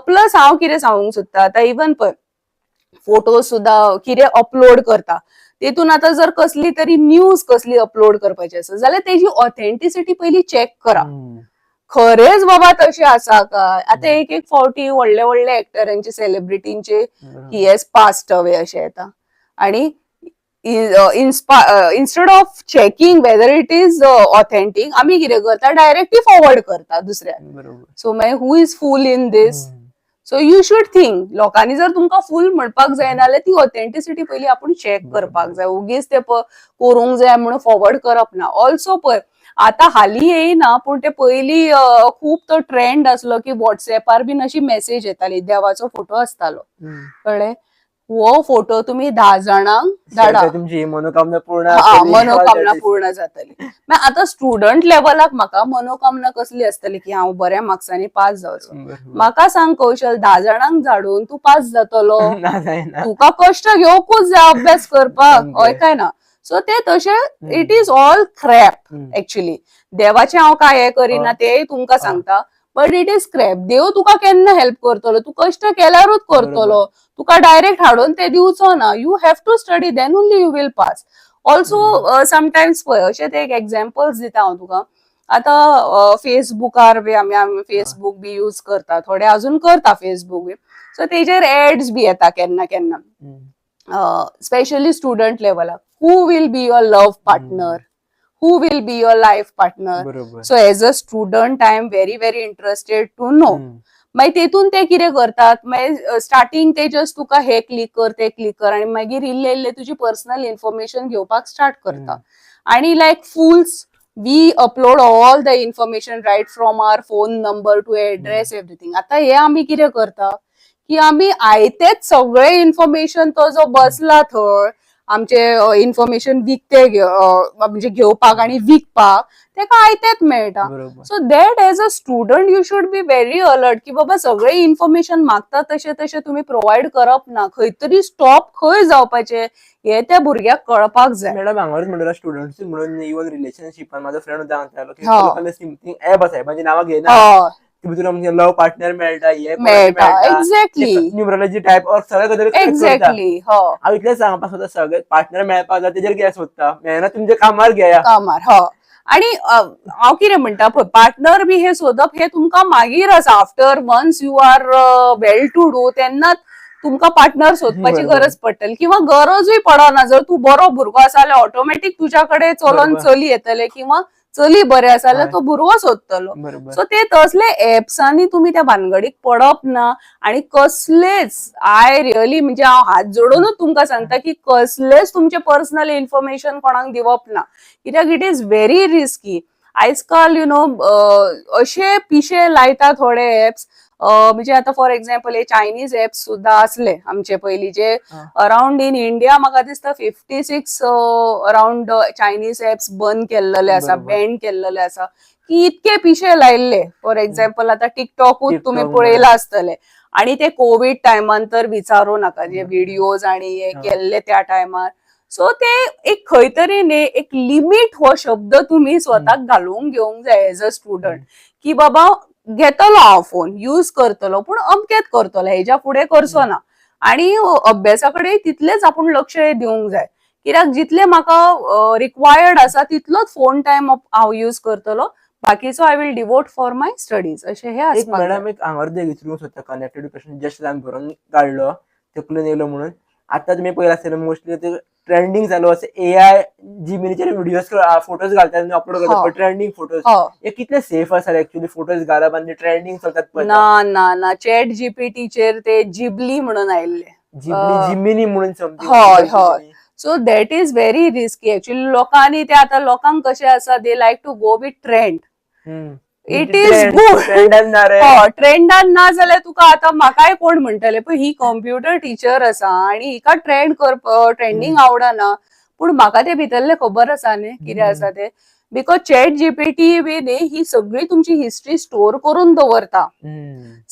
प्लस हांव कितें सांगूंक सोदता, आतां इवन पळय फोटो सुद्दां कितें अपलोड करता तेतून आतां जर कसली तरी न्यूज कसली अपलोड करपाची आसा जाल्यार तेजी ऑथेंटिसिटी पयली चेक करा. खरेच बाबा तशें आसा काय. आतां एक एक फावटी व्हडले व्हडले एक्टरांचे, सेलिब्रिटींचे ही हॅज पास्ड अवे अशें येता, आणि instead of checking weather it is authentic, आमी कितें करता डायरेक्टली फॉरवर्ड करता दुसऱ्याक. बरोबर. सो मागीर who is fool in this? So you should think, लोकांनी जर तुमकां फूल म्हणपाक जाय जाल्यार ती ऑथेंटिसिटी पयली आपूण चेक करपाक जाय. उगीच ते करूंक जाय म्हणून फॉरवर्ड करप ना. ऑल्सो पळय आतां हालीं येयना, पूण ते पयलीं खूब तो ट्रेंड आसलो की व्हॉट्सएपार बीन अशी मेसेज येताली, देवाचो फोटो आसतालो, कळ्ळें, हो फोटो तुम्ही 10 जाणांक धाडा, तुमची मनोकामना पूर्ण मनोकामना पूर्ण जातली. आता स्टुडंट लेवलाक म्हाका मनोकामना कसली आसतली की हांव बऱ्या मार्क्सांनी पास जावचो. म्हाका सांग कौशल, 10 जाणांक धाडून तूं पास जातलो? तुका कश्ट घेवकूच जाय अभ्यास करपाक, हय काय ना. सो ते तशें it is all crap actually. देवाचें हांव काय हे करिना तेय तुमकां सांगता, बट इट इज क्रॅप. देव तुका केन्ना हेल्प करतलो? तू कश्ट केल्यारूच करतलो, तुका डायरेक्ट हाडून ते दिवचो ना. You have to study, then only you will pass. Also sometimes पळय अशें ते एक एक्झाम्पल्स दिता हांव तुका. आतां फेसबुकार बी आमी फेसबुक बी यूज करता, थोडे अजून करता फेसबुक बी. सो तेजेर एड्स बी येता केन्ना केन्ना, स्पेशली स्टुडंट लेवलाक. Who will be your love partner, who will be your life partner? So as a student I am very very interested to know. मागीर तेतून ते कितें करतात, मागीर स्टार्टिंग ते जस्ट तुका हे क्लिक कर ते क्लिक कर, आणि मागीर इल्ले इल्ले तुजी पर्सनल इन्फॉर्मेशन घेवपाक स्टार्ट करता. आणि like fools we upload all the information right from our phone number to address everything. आता हे आमी कितें करता की आमी आयतेच सगळे इन्फॉर्मेशन, तो जो बसला थंय आमचे इन्फॉर्मेशन विकते म्हणजे घेवपाक आणि विकपाक, तेका आयतेच मेळटा. So that as a student you should be very alert की बाबा सगळे इन्फॉर्मेशन मागता तशें तशें तुम्ही प्रोवाइड करप ना. खंय तरी स्टॉप खंय जावपाचे हे त्या भुरग्याक कळपाक जाय. मॅडम हांगाच म्हणटा स्टुडंट्स म्हणून इवन रिलेशनशिपान माझा फ्रेंड होता हांगसरलो की ऍप आसा, म्हणजे नांवां घेयना, तितून आमचे लव पार्टनर मेळटा, हे मेळटा, एक्झॅक्टली न्यूमरोलॉजी टायप ऑर सगळे गजाली एक्झॅक्टली. हांव इतलें सांगपाक सोदता, सगळे पार्टनर मेळपाक जाय तेजेर कित्याक सोदता, मेळना तुमच्या कामार घेया कामार. हय, आणि हांव कितें म्हणटा पळय, पार्टनर बी हे सोदप हे तुमकां मागीर आसा. After once you are well to do तेन्नाच तुमकां पार्टनर सोदपाची गरज पडटली, किंवा गरजूय पडना. जर तू बरो भुरगो आसा जाल्यार ऑटोमॅटीक तुज्या कडेन चलोन चली येतले, किंवा चली बरें आसा जाल्यार तो भुरगो सोदतलो. सो ते तसले एप्सांनी तुम्ही त्या भानगडीक पडप ना. आणि कसलेच, आय रियली म्हणजे हांव हात जोडूनच तुमकां सांगता की कसलेच तुमचे पर्सनल इन्फॉर्मेशन कोणाक दिवप ना, कित्याक इट इज व्हेरी रिस्की. आयज काल यु नो अशे पिशे लायता थोडे एप्स, म्हणजे आता फॉर एक्झाम्पल हे चायनीज ऍप्स सुद्धा असले आमचे पयलीं जे अराउंड इन इंडिया म्हाका दिसता 56 अराउंड चायनीज ऍप्स बंद केल्ले आसा, बरोबर. बॅन केल्ले आसा, की इतके पिशे लायल्ले. फॉर एक्झाम्पल आता टिकटॉकूच तुम्ही TikTok पळयला आसतले, आणि ते कोविड टायमान तर विचारू नका, जे व्हिडिओज आणि हे केल्ले त्या टायमार. सो ते एक खंय तरी न्ही एक लिमिट हो शब्द तुम्ही स्वताक घालूंक घेवंक जाय एज अ स्टुडंट, की बाबा घेतलो हांव फोन, यूज करतलो, पूण अमकेच करतलो, हेच्या फुडें करचो ना. आणि अभ्यासाकडे तितलेच आपण लक्ष दिवंक जाय, कित्याक जितले म्हाका रिक्वायर्ड आसा तितलोच फोन टायम हांव यूज करतलो, बाकीचो I will devote for my studies, अशें हे एक आसपाक जाय. मॅडम एक हांगर ते विचारूंक सोदता, कनेक्टेड एड्युकेशन जस्ट आमी बरोवन काडलो, तकलेन येयलो म्हणून. आता तुम्ही पळयला आसतलें मोस्टली ते ट्रेंडिंग जालो असं AI जिमिनीचेर व्हिडिओज फोटोज घालतात आणि अपलोड करतात, ट्रेंडिंग फोटोज. हे कितले सेफ आसा ऍक्च्युअली फोटोज घालप आणि ट्रेंडिंग चलतात पळय? ना ना ना, चॅट जीपीटीचेर ते जिबली म्हणून आयिल्ले, जिमिनी म्हणून हय हय. So that is very risky actually. लोकांनी ते आता लोकांक कशें आसा, they like to go with trend. It is good. ट्रेंडान ना जाल्यार तुका आता म्हाकाय कोण म्हणटले पळय ही कंप्युटर टीचर आसा आणि हिका ट्रेंडिंग आवडना, पूण म्हाका ते भितरले खबर आसा न्ही कितें आसा ते. बिकॉज चॅट जीपीटी बी न्ही ही सगळी तुमची हिस्ट्री स्टोर करून दवरता.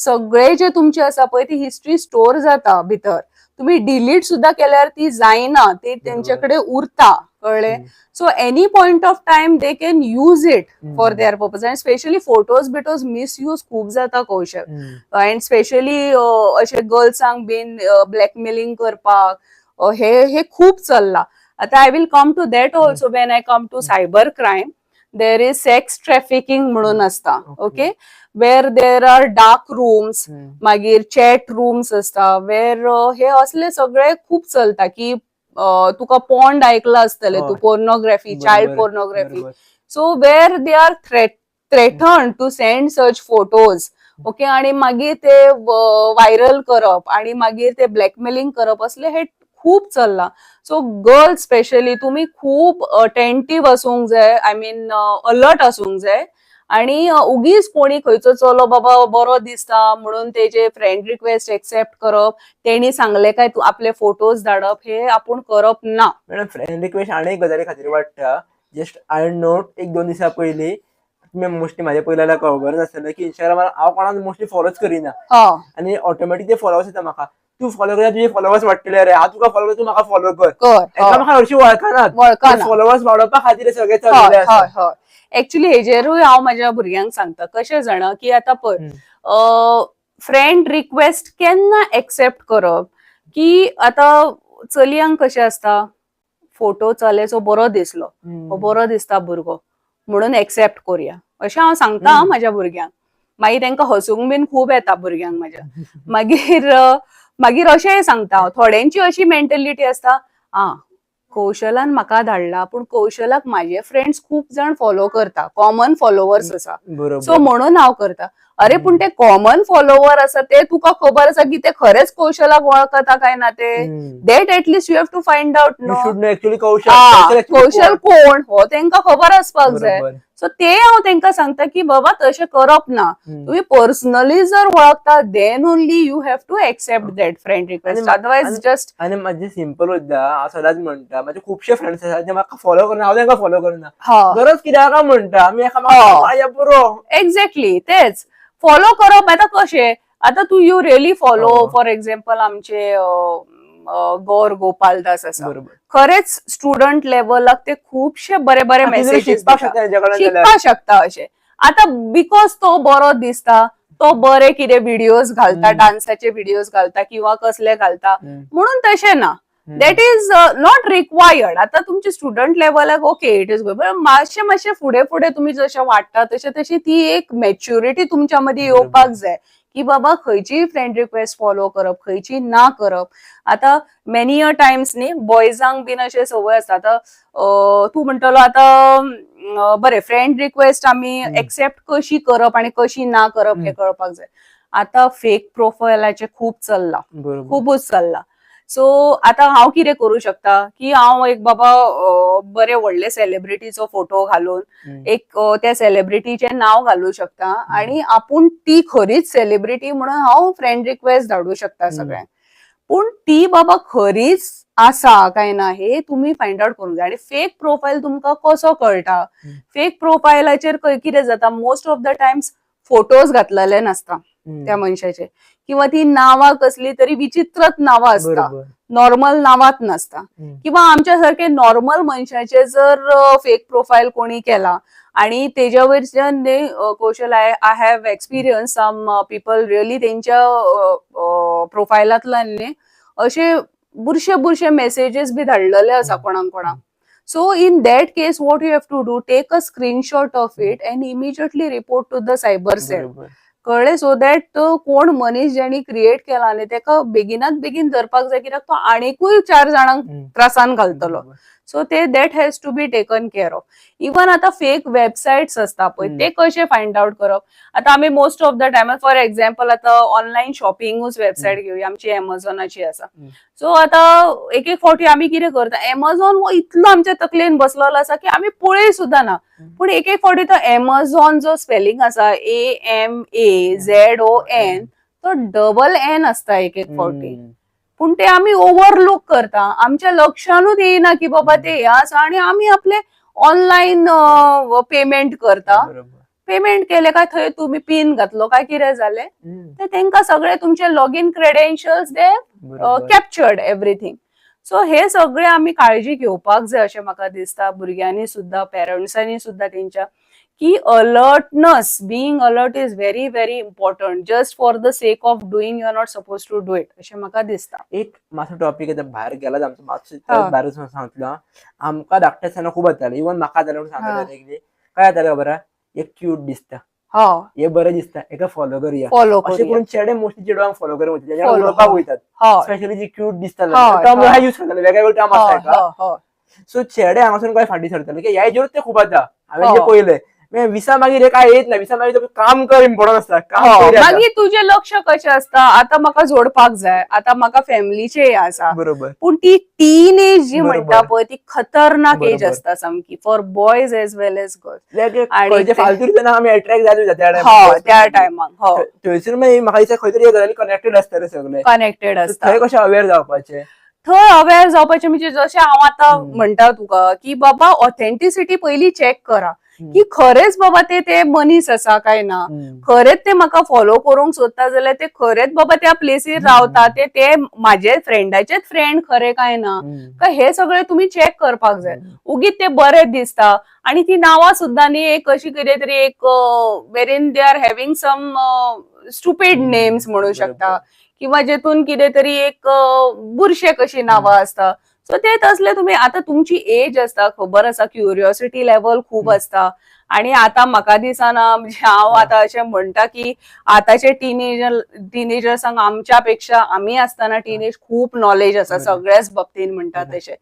सगळे जे तुमचे आसा पळय ती हिस्ट्री स्टोर जाता भितर. तुम्ही डिलीट सुद्धा केल्यार ती जायना, ते तेंच्याकडे उरता, कळ्ळें. So any point of time they can use it for their purpose. And specially photos videos misuse खूप जाता कौशल. अँड स्पेशली अशे गर्ल्सांक बीन ब्लॅकमेलिंग करपाक हे खूप चल्ला. आता I will come to that also when I come to cyber crime. There is sex trafficking म्हणून असता, okay, where there are dark rooms, मागीर चॅट रूम्स असता, वेर हे असले सगळे खूप चलता, की तुका पॉन्ड ऐकला आसतले तू, pornography, child pornography. So where they are threaten to send such photos, okay, आणि मागीर ते व्हायरल करप आणि मागीर ते ब्लॅकमेलिंग करप, असले हे खूप चल्ला. सो गर्ल्स स्पेशली तुम्ही खूप अटेंटिव्ह असूंक जाय, आय मीन अलर्ट असूंक जाय. आणि उगीच कोणी खंयचो चलो बाबा बरो दिसता म्हणून तेजे फ्रेंड रिक्वेस्ट एक्सेप्ट करप, तेणी सांगले काय तू आपले फोटोज धाडप, हे आपण करप ना. मॅडम फ्रेंड रिक्वेस्ट आणि एक गजाली खातीर वाटता. जस्ट आय नोट एक 2 दिसा पयलीं तुम्ही मोस्टली माझ्या पहिल्याला खबर आसतलें की इंस्टाग्रामार हांव कोणाक मोस्टली फॉलोच करिना, आणि ऑटोमॅटिक ते फॉलोवर्स येता म्हाका, तू फॉलो केल्यार तुझे फॉलोवर्स वाडटले रे, हांव तुका फॉलो करता, तू म्हाका फॉलो कर. म्हाका हरशीं वळखनात, फॉलोवर्स वाडोवपा खातीर सगळे चलले आसा. एक्चुअली हेजेरूय हांव म्हाज्या भुरग्यांक सांगता, कशें जाणा की आता पळय फ्रेंड रिक्वेस्ट केन्ना एक्सेप्ट करप, की आता चलयांक कशें आसता, फोटो चलेचो बरो दिसलो, बरो दिसता भुरगो म्हणून एक्सेप्ट करूया, अशें हांव सांगता म्हाज्या भुरग्यांक. मागीर तांकां हसूंक बीन खूब येता भुरग्यांक म्हाज्या. मागीर अशेंय सांगता हांव, थोड्यांची अशी मेंटेलिटी आसता, कौशलान म्हाका धाडला, पूण कौशलाक म्हाजे फ्रेंड्स खूप जण फॉलो करता, कॉमन फॉलोवर्स आसा, सो म्हणून हांव करता. अरे पूण ते कॉमन फॉलोवर आसा ते तुका खबर आसा की ते खरेच कौशलाक वळखता काय ना, ते that at least you have to find out no Kaushal कोण हो तेंका खबर आसपाक जाय. सो ते हांव तेंका सांगता की बाबा तशें करप ना, तुम्ही पर्सनली जर वळखता then only you have to accept that friend request, otherwise just. आणि माझे सिंपल उद्दा हांव सदांच म्हणटा, माझे खुबशे फ्रेंड्स आसात जे म्हाका फॉलो करना, हांव तांकां फॉलो करना, गरज कित्याक म्हणटा आमी एकामेकांक बरो. एक्झॅक्टली तेच फॉलो करप. आता कशें, आता तू you really follow for example आमचे गौर गोपाल दास आसा, खरेच स्टुडंट लेवलाक ते खुबशे बरे बरे मेसेजेस शिकपाक शकता अशें. आता बिकॉज तो बरो दिसता, तो बरे कितें व्हिडिओज घालता, डान्साचे व्हिडिओज घालता किंवा कसले घालता म्हणून तशें ना, दॅट इज नॉट रिक्वायर्ड. आता तुमचे स्टुडंट लेवलाक ओके इट इज गुड, मातशें फुडें फुडें तुम्ही जशें वाडटा तशी ती एक मॅच्युरिटी तुमच्या मध्ये येवपाक जाय, की बाबा खंयची फ्रेंड रिक्वेस्ट फॉलो करप, खंयची ना करप. आता मेनी अ टाइम्स न्ही बॉयजांक बीन अशें संवय आसता, आता तू म्हणटलो आता बरें फ्रेंड रिक्वेस्ट आमी एक्सेप्ट कशी करप आणि कशी ना करप हे कळपाक जाय. आता फेक प्रोफायलाचे खूप चल्ला, खूपच चल्ला. सो आता हांव कितें करूं शकता की हांव एक बाबा बरे व्हडले सेलिब्रिटीचो फोटो घालून एक त्या सेलिब्रिटीचें नाव घालूं शकता आणि आपूण ती खरीच सेलिब्रिटी म्हणून हांव फ्रेंड रिक्वेस्ट धाडूं शकता सगळ्यांक. पण ती बाबा खरीच आसा काय ना हे तुम्ही फाइंड आउट करूंक जाय. आणि फेक प्रोफाईल तुमकां कसो कळटा? फेक प्रोफायलाचेर कितें जाता, most of the times photos घातलेले नासता त्या मनशाचे, किंवा ती नावां कसली तरी विचित्रच नावां असता, नॉर्मल नावात नसता. किंवा आमच्या सारखे नॉर्मल मनशाचे जर फेक प्रोफाईल कोणी केला आणि तेज्या वयरच्यान Kaushal I have experience some people really तेंच्या प्रोफायलांतल्यान असे बुरशे बुरशे मेसेजेस बी धाडलेले आसा कोणाक. So in that case, what you have to do, take a screenshot of it and immediately report to the cyber cell. कळ्ळें? सो दॅट कोण मनीस ज्यांनी क्रिएट केला न्ही तेका बेगिनात बेगीन धरपाक जाय, कित्याक तो आनीकूय 4 जाणांक त्रासान घालतलो. सो ते that has to be taken care of. Even आता फेक वेबसाइट्स असता पळय ते कशे फाइंड आउट करप. आता आमी most of the time for example आता ऑनलायन शॉपिंगूच वेबसाइट घेवया, आमची अमेझॉनाची आसा. सो आता एक एक फावटी आमी कितें करता, अमेझॉन हो इतलो आमच्या तकलेन बसलेलो आसा की आमी पळय सुद्दां ना. पूण एक एक फावटी तो अमेझॉन जो स्पेलिंग आसा AMAZON तो डबल एन असता एक एक फावटी. पण ते आम्ही ओव्हरलुक करता, आमच्या लक्षानूच येईना की बाबा ते हे आसा आणि आम्ही आपले ऑनलाईन पेमेंट करता. पेमेंट केले काय थंय तुम्ही पिन घातलो काय कितें जालें ते तेंका सगळे तुमचे log in credentials they captured everything. So हे सगळे आम्ही काळजी घेवपाक जाय अशें म्हाका दिसता, भुरग्यांनी सुद्धा, पेरंट्सांनी सुद्धा तेंच्या, की alertness, being alert is very very important. Just for the sake of doing you are not suppose to do it अशें म्हाका दिसता. एक मातसो टॉपिक येता, भायर गेला आमचो मातसो भायर सांगतलो. आमकां धाकटे आसतना खूब जातालें, इवन म्हाका जाल्यार सांगताले काय जातालें खबर आहा, एक क्यूट दिसता, हे बरें दिसता, एका फॉलो करूया, अशें करून चेडे मोस्टली चेडवांक फॉलो करूंक वयता, तेच्या उलोवपाक वयतात, स्पेशली जी क्यूट दिसताले टर्म हा यूज करताले, वेगवेगळे टर्म आसता. सो चेडे हांगासून काय फाटी सरताले की ह्या एजूच ते खूब जाता. हांवें जे पळयलें विसा मागीर काय येत ना, विसा मागीर काम कर इम्पॉर्टंट असता, मागीर तुझे लक्ष कशें आसता, आता म्हाका जोडपाक जाय, आता म्हाका फॅमिलीचे आसा. बरोबर. पूण ती टीन एज जी म्हणटा पळय ती खतरनाक एज असता सामकी, for boys as well as girls. आणि फालतू आमी अट्रॅक्ट जाले त्या टायमाक. थंयसर म्हाका दिसता खंय तरी कनेक्टेड आसता रे सगळे, कनेक्टेड असता. थंय कशें अवेअर जावपाचें, थंय अवेअर जावपाचें म्हणजे जशें हांव आतां म्हणटा तुका की बाबा ऑथेंटिसिटी पयली चेक करा की खरेच बाबा ते मनीस आसा काय ना, खरेच ते म्हाका फॉलो करूंक सोदता जाल्यार ते खरेच बाबा त्या प्लेसीर रावता, ते माझे फ्रेंडाचेच फ्रेंड खरे काय ना, हे सगळे तुम्ही चेक करपाक जाय. उगीच ते बरे दिसता आणि ती नावां सुद्दां न्ही एक अशी कितें तरी एक wherein they are having some stupid names म्हणू शकता, किंवा जेतून कितें तरी एक बुरशे कशी नावां असता. सो ते तसले तुम्ही, आता तुमची एज असता, खबर आसा, क्युरिओसिटी लेवल खूप असता. आणि आता म्हाका दिसना, म्हणजे हांव आता अशें म्हणटा की आताचे टिनेजर्सांक आमच्या पेक्षा आमी आसतना टिनेज खूप नॉलेज आसा सगळ्याच बाबतीन म्हणटा तशें.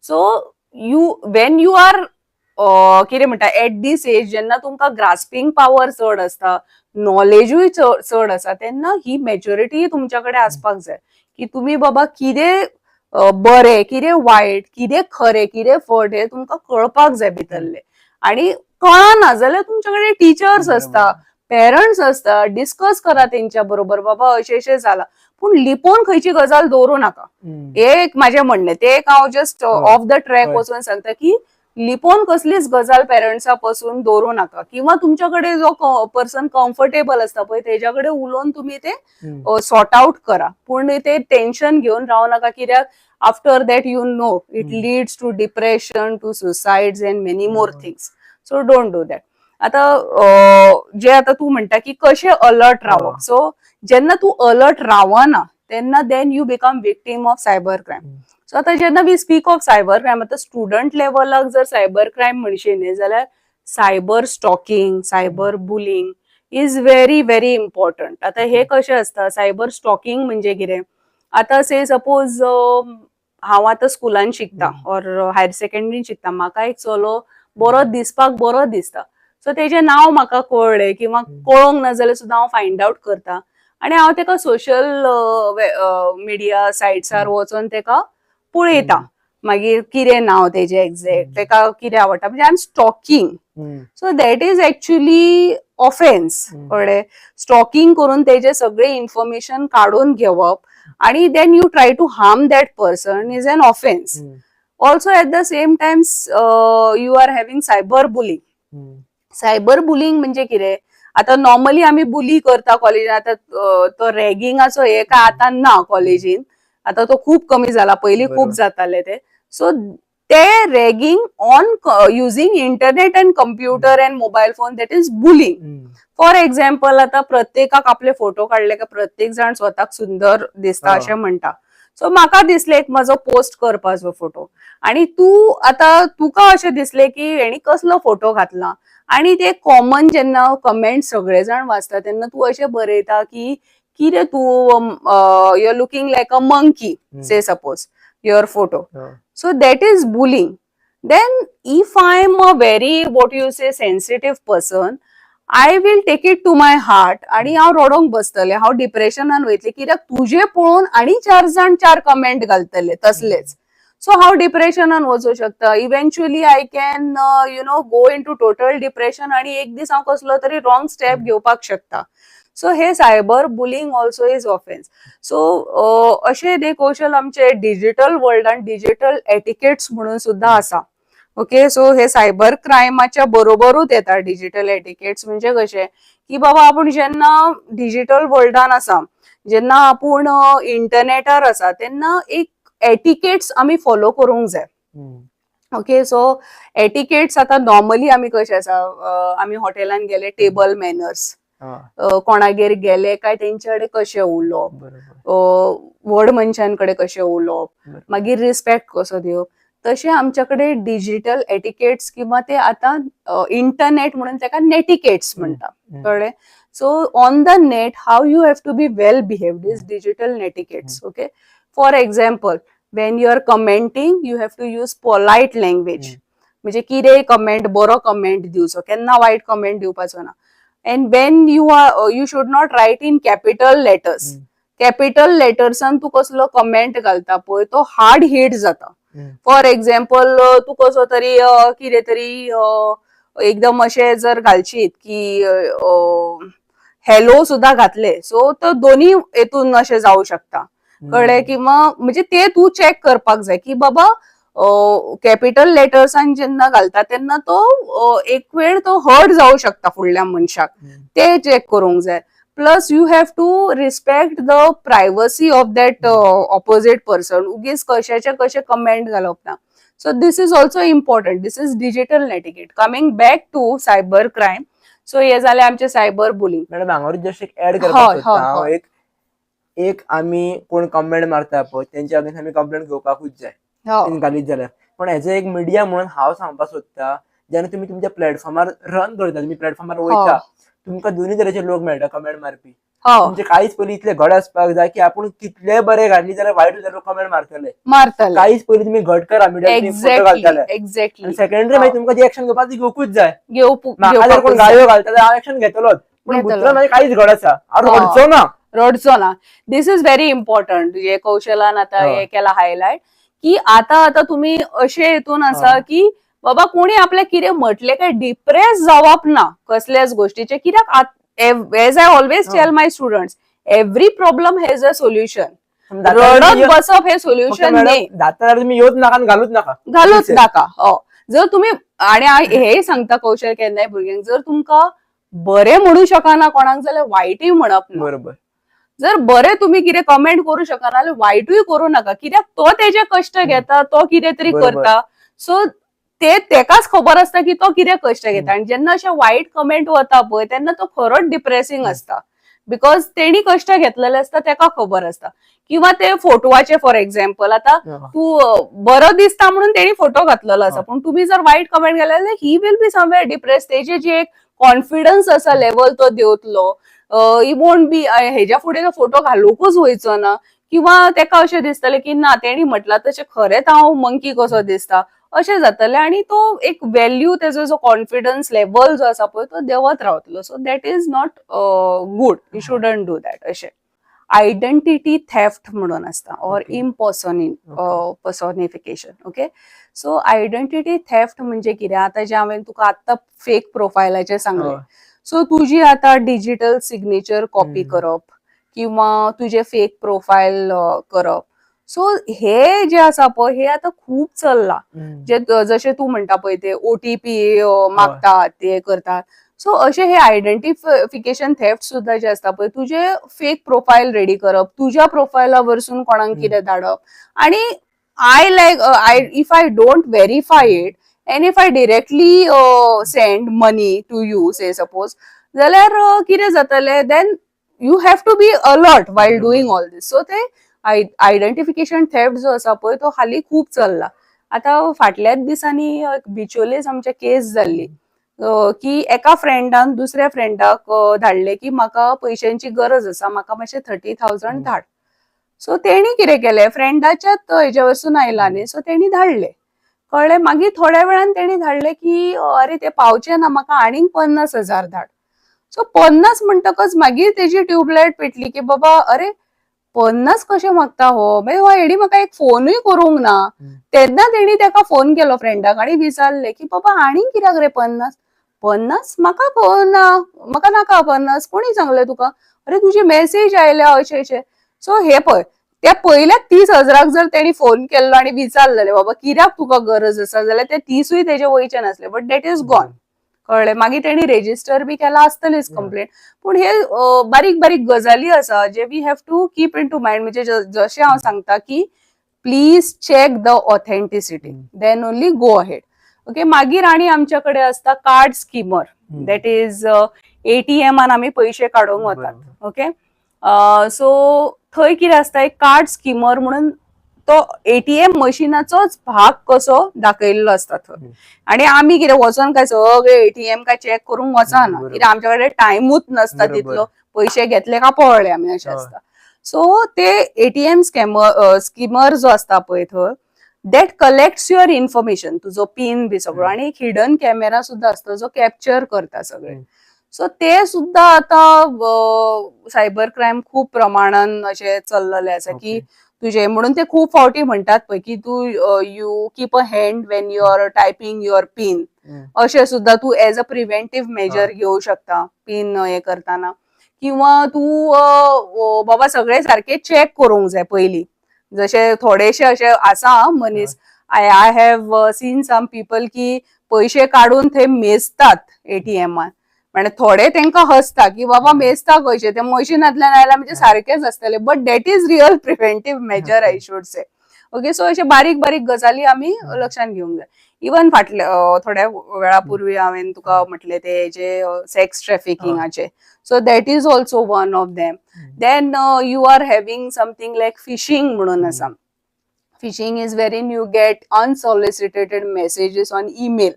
सो वेन यू आर कितें म्हणटा एट दीस एज, जेन्ना तुमकां ग्रास्पिंग पावर चड असता, नॉलेजूय चड आसा, तेन्ना ही मॅच्युरिटी तुमच्या कडेन आसपाक जाय की तुम्ही बाबा कितें बरें, कितें वायट, कितें खरें, कितें फट, हे तुमकां कळपाक जाय भितरले. आणि कळना जाल्यार तुमच्याकडे टीचर्स असता, पेरंट्स असता, डिस्कस करा तेंच्या बरोबर, बाबा अशें जाला, पूण लिपोवन खंयची गजाल दवरूं नाका. एक माझें म्हणणें, ते एक हांव जस्ट ऑफ द ट्रॅक वचून सांगता की लिपोवन कसलीच गजाल पेरंट्सा पासून दवरूं नाका, किंवा तुमच्याकडे जो पर्सन कम्फर्टेबल असता पळय तेच्याकडे उलोवन तुम्ही ते सॉर्ट आउट करा. पूण ते टेन्शन घेऊन रावू नाका, कित्याक after that you know it leads to depression, to suicides and many more things. So don't do that. आता जे आता तू म्हणटा की कशें अलर्ट रावप, सो जेन्ना तू अलर्ट रावना तेन्ना then you become victim of cyber crime. So आता जेन्ना we speak of cyber crime, आता स्टुडंट लेवलाक जर सायबर क्रायम म्हणशी न्ही जाल्यार cyber stalking, cyber bullying is very very important. आता हे कशें असता, सायबर स्टॉकिंग म्हणजे कितें, आता से सपोज हांव आतां स्कुलान शिकता ऑर हायर सेकंडरीन शिकता, म्हाका एक चलो बरो दिसपाक बरो दिसता, सो तेजें नांव म्हाका कळ्ळें किंवा कळोंक ना जाल्यार सुद्दां हांव फायंड आउट करता आनी हांव तेका सोशल मिडिया सायट्सार वचून तेका पळयता, मागीर कितें नांव तेजें एक्झॅक्ट, तेका कितें आवडटा, म्हणजे I am stalking. So that is actually offence. कळ्ळें? स्टॉकिंग करून तेजे सगळे इन्फॉर्मेशन काढून घेवप आणि then you try to harm that person is an offence. Also at the same times you are having cyber bullying. Cyber bullying म्हणजे कितें? आता नॉर्मली आम्ही बुली करता कॉलेजात, आता तो रॅगिंगाचो हे काय आता ना कॉलेजीन, आता तो खूप कमी झाला, पयलीं खूप जाताले ते. सो ते ragging on using internet and computer and mobile phone, that is bullying. For example, आता प्रत्येकाक आपले फोटो काढले का प्रत्येक जण स्वतःक सुंदर दिसता अशें म्हणटा. सो म्हाका दिसले एक म्हजो पोस्ट करपाचो फोटो, आणि तुका अशें दिसले की हेणी कसलो फोटो घातला, आणि ते कॉमन जेन्ना कमेंट सगळे जण वाचता तेन्ना तू अशें बरयता की कितें तू you are looking like a monkey, say suppose your photo. So that is bullying. Then if I am a very what you say sensitive person, I will take it to my heart आणि हांव रडोंक बसतले, हांव डिप्रेशनान वयतले, कित्याक तुजे पळोवन आणि 4 जण 4 comment घालतले तसलेच. So हांव डिप्रेशनान वचूं शकता. Eventually I can go into total depression, आणि एक दीस हांव कसलो तरी रॉंग स्टेप घेवपाक शकता. सो हे cyber bullying also is offence. So अशे ते कौशल आमचे डिजिटल वर्ल्डान डिजिटल एटिकेट्स म्हणून सुद्धा आसा. ओके, सो हे सायबर क्रायमाच्या बरोबरूच येता डिजिटल एटिकेट्स. म्हणजे कशें की बाबा आपण जेन्ना डिजिटल वर्ल्डान आसा, जेन्ना आपूण इंटरनेटार आसा, तेन्ना एक एटिकेट्स आमी फॉलो करूंक जाय. ओके, सो एटिकेट्स आता नॉर्मली आमी कशे आसा, आमी हॉटेलान गेले, टेबल मॅनर्स, कोणागेर गेले काय तेंचे कडेन कशें उलोवप, व्हड मनशांकडे कशें उलोवप, मागीर रिस्पेक्ट कसो दिवप, तशें आमच्या कडेन डिजिटल एटिकेट्स किंवा ते आता इंटरनेट म्हणून तेका नेटिकेट्स म्हणटा. कळ्ळें? So on the net how you have to be well behaved is digital netiquettes. Okay, for example, when you are commenting, you have to use polite language. म्हणजे कितें comment, बरो कमेंट दिवचो, केन्ना वायट comment दिवपाचो ना. And when you should not write in capital letters. Capital लेटर्सान तू कसलो कमेंट घालता पळय तो हार्ड हिट जाता. फॉर एक्झाम्पल, तू कसो तरी कितें तरी एकदम अशें जर घालशीत की हॅलो सुद्धा घातले, सो तो दोन्ही हेतून अशें जावं शकता. कळ्ळें? किंवा म्हणजे ते तू चेक करपाक जाय की बाबा कॅपिटल लेटर्सान जेन्ना घालता तेन्ना तो एक वेळ तो हर्ट जावं शकता फुडल्या मनशाक, ते चेक करूंक जाय. Plus you have to respect the privacy of that opposite person. उगीच कशाचे कशे कमेंट घालप ना. So this is also important. This is digital netiquette. Coming back to cyber crime, so हे जाले आमचे सायबर बुलिंग. मॅडम हांगावर जस्ट एक ऍड करपाक सोदता हांव, एक आमी कोण कमेंट मारता पळय तेंच्या अगेन्स्ट आमी कंप्लेंट घेवपाकूच जाय घालीत जाल्यार. पण एज एक मिडिया म्हणून हांव सांगपाक सोदता, जेन्ना तुमी तुमच्या प्लॅटफॉर्मार रन करता, तुमी प्लॅटफॉर्मार वयता, तुमकां दोन्ही तरेचे लोक मेळटा कमेंट मारपी. म्हणजे काहीच पयलीं इतले घड आसपाक जाय की आपूण कितले बरे घातली जाल्यार वायट लोक कमेंट मारतले. काहीच पयलीं तुमी घट करा, फोटो घालतले. एक्झॅक्टली. सेकंडरी मागीर तुमकां जी एक्शन घेवपाक ती घेवपूच जाय. म्हाका जर कोण गाळयो घालता जाल्यार हांव एक्शन घेतलोच, पण भितर म्हाजे काहीच घड आसा, हांव रडचो ना. दिस इज व्हेरी इम्पॉर्टंट. जे कौशलान आता हे केला हायलाइट, की आता तुम्ही अशे हेतून आसा की बाबा कोणी आपल्याक कितें म्हटले काय डिप्रेस जावप ना कसल्याच गोष्टीचे. कित्याक as I always tell my students, every problem has a solution. रडत बसप हे सोल्युशन नाही. जाता तुम्ही येऊच नाका, घालूच नाका. जर तुम्ही, आणि हे सांगता कौशल केन्नाय भुरग्यांक, जर तुमकां बरे म्हणू शकना कोणाक जाल्यार वायटूय म्हणप ना. बरोबर. जर बरे तुम्ही कितें कमेंट करू शकना जाल्यार वायटूय करू नका, कित्याक तो तेजे कश्ट घेता, तो कितें तरी करता. सो तेकाच खबर असता की तो कितें कश्ट घेता. आणि जेन्ना अशें वायट कमेंट वता पळय तेन्ना तो खरोच डिप्रेसिंग असता, बिकॉज तेणी कश्ट घेतलेले असता, तेका खबर असता. किंवा ते फोटोवाचे, फॉर एक्झाम्पल, आता तू बरो दिसता म्हणून तेणी फोटो घातलेलो आसा, पण तुम्ही जर वायट कमेंट केले जाल्यार he will be somewhere depress. तेजी जी एक कॉन्फिडन्स आसा लेवल तो देंवतलो. ही वोंट बी, हेज्या फुडें तो फोटो घालूंकूच वयचो ना. किंवा तेका अशें दिसतलें की ना, तेणी म्हटला तशें खरेंच हांव मंकी कसो दिसता. अशें जातलें आनी तो एक व्हॅल्यू तेजो जो कॉन्फिडन्स लेवल जो आसा पळय तो देंवत रावतलो. So that is not good. You shouldn't do that. अशें आयडेंटिटी थेफ्ट म्हणून असता or personification. Okay, so identity theft म्हणजे कितें? आता जे हांवें तुका आत्तां फेक प्रोफायलाचेर सांगलें. सो तुजी आता डिजिटल सिग्नेचर कॉपी करप किंवा तुझे फेक प्रोफाईल करप. सो हे जे आसा पळय हे आता खूप चल्ला. जे जशे तू म्हणटा पळय ते ओटीपी मागतात ते करतात. सो अशे हे आयडेंटिफिकेशन थेफ्ट सुद्धा जे असता पळय तुझे फेक प्रोफाईल रेडी करप, तुझ्या प्रोफायला वरसून कोणाक कितें धाडप आणि if I don't verify it and if I directly send money to you, say suppose, जाल्यार कितें जातलें? then you have to be alert while doing all this. So ते आयडेंटिफिकेशन थेफ्ट जो आसा पळय तो हाली खूप चल्ला. आता फाटल्याच दिसांनी बिचोलेच आमच्या केस जाल्ली की एका फ्रेंडान दुसऱ्या फ्रेंडाक धाडले की म्हाका पयशांची गरज आसा, म्हाका मातशे 30,000 धाड. सो तेणी कितें केलें? फ्रेंडाच्याच हेजे वरसून आयला न्ही, सो तेणी धाडले. कळ्ळें? मागीर थोड्या वेळान तेणी धाडले की अरे ते पावचे ना, म्हाका आनीक 50,000 धाड. सो 50 म्हणटकच मागीर तेजी ट्यूबलायट पेटली की बाबा अरे 50 कशे मागता हो? मागीर हो हेणी म्हाका एक फोनूय करूंक ना. तेन्ना तेणी ताका फोन केलो फ्रेंडाक आनी विचारले की बाबा आनीक कित्याक रे 50? म्हाका नाका 50. कोणी सांगले तुका? अरे तुजी मेसेज आयल्या अशें. सो हे पळय, त्या पयल्या 30,000 जर तेणी फोन केल्लो आणि विचारलेले बाबा कित्याक तुका गरज आसा जाल्यार ते 30य तेजे वयचे नासले. But that is gone. कळ्ळें? मागीर तेणी रेजिस्टर बी केला आसतलीच कंप्लेंट. पूण हे बारीक बारीक गजाली आसा जे we have to keep into mind. म्हणजे जशें हांव सांगता की please check the authenticity, then only go ahead. Okay, मागीर आनी आमच्या कडेन आसता कार्ड स्किमर. दॅट इज एटीएमान आमी पयशे काडूंक वतात. ओके, सो थंय कितें आसता? एक कार्ड स्किमर म्हणून तो एटीएम मशीनाचोच भाग कसो दाखयल्लो आसता थंय. आणि आमी कितें वचोन काय सगळे एटीएम काय चेक करूंक वचना, कित्याक आमच्या कडेन टायमूच नसता तितलो. पयशे घेतले का पळले आमी अशें आसता. सो ते एटीएम स्किमर जो आसता पळय थंय दॅट कलेक्ट्स युअर इन्फॉर्मेशन, तुजो पिन बी सगळो, आणि एक हिडन कॅमेरा सुद्धा असतो जो कॅप्चर करता सगळे. सो ते सुद्धा आता सायबर क्रायम खूप प्रमाणान अशें चल्लले आसा की तुझे म्हणून ते खूप फावटी म्हणतात पळय की तू you keep a hand when you are typing your PIN. अशें सुद्धा तू एज अ प्रिव्हेंटिव्ह मेजर घेवं शकता पिन हे करताना. किंवा तू बाबा सगळे सारखे चेक करूंक जाय पयलीं. जशे थोडेशे अशे आसा मनीस, I have seen some people की पयशे काडून थंय मेजतात एटीएमान. म्हणजे थोडे तांकां हसता की बाबा मेजता कशे, ते मशीनांतल्यान आयला म्हणजे सारखेच आसतले. But that is real preventive measure, I should say. Okay, so अशे बारीक बारीक गजाली आमी लक्षात घेवंक जाय. इवन फाटल्या थोड्या वेळा पूर्वी हांवें तुका म्हटले ते जे सेक्स ट्रॅफिकिंगाचे. So that is also one of them. Then you are having something like fishing म्हणून आसा. Fishing is wherein you get unsolicited messages on email.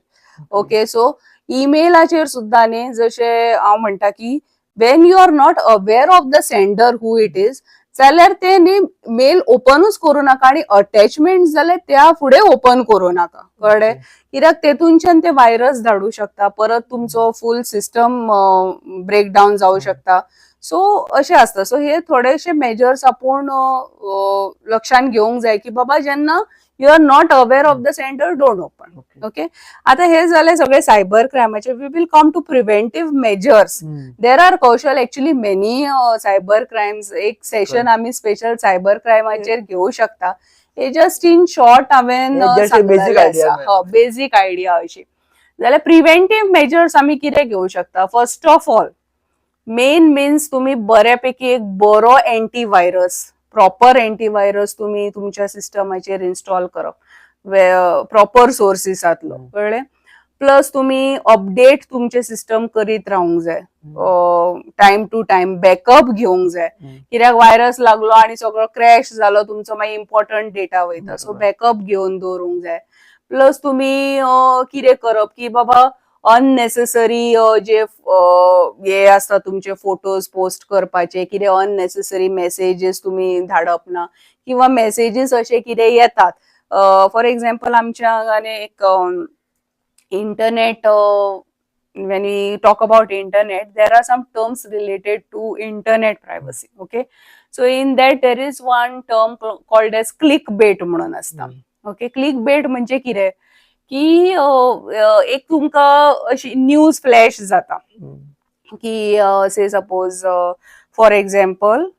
Okay, so ईमेलाचेर सुद्धा न्ही जशे हांव म्हणटा की when you are not aware of the sender who it is जाल्यार ते न्ही मेल ओपनूच करूं नाका आणि अटॅचमेंट जाल्यार त्या फुडें ओपन करूं नाका. कळ्ळें? कित्याक तेतूनच्यान ते व्हायरस धाडू शकता, परत तुमचो फूल सिस्टम ब्रेकडावन जावं शकता. सो अशें आसता. सो हे थोडेशे मेजर्स आपूण लक्षात घेवंक जाय की बाबा जेन्ना you are not aware of the sender don't open. Okay, आता हे जाले सगळे सायबर क्रायमाचे. We will come to preventive measures. There are Kaushal actually many cyber crimes. एक सेशन आम्ही स्पेशल सायबर क्रायमाचेर घेवं शकता. हे जस्ट इन शॉर्ट हांवें बेसिक आयडिया अशी. जाल्यार प्रिव्हेंटिव्ह मेजर्स आमी कितें घेवं शकता? First of all main means तुम्ही बऱ्यापैकी एक बरो एंटीव्हायरस, प्रॉपर एंटीव्हायरस तुम्ही तुमच्या सिस्टमाचेर इन्स्टॉल करप प्रॉपर सोर्सिसांतलो. कळ्ळें? प्लस तुम्ही अपडेट तुमचे सिस्टम करीत रावंक जाय. टाइम टू टाइम बॅकअप घेवंक जाय. कित्याक व्हायरस लागलो आणि सगळो क्रॅश जालो तुमचो मागीर इम्पॉर्टंट डेटा वयता. सो बॅकअप घेवन दवरूंक जाय. प्लस तुम्ही कितें करप की बाबा अननेसेसरी जे हे आसता तुमचे फोटोज पोस्ट करपाचे, कितें अननेसेसरी मेसेजेस तुम्ही धाडप ना. किंवा मेसेजेस अशे कितें येतात फॉर एक्झाम्पल आमच्या हांगाने एक internet, when we talk about internet, there are some terms related to internet privacy. Okay, so in that there is one term called as clickbait म्हणून असता. ओके, clickbait म्हणजे कितें की एक तुमका अशी न्यूज फ्लॅश जाता की say suppose for example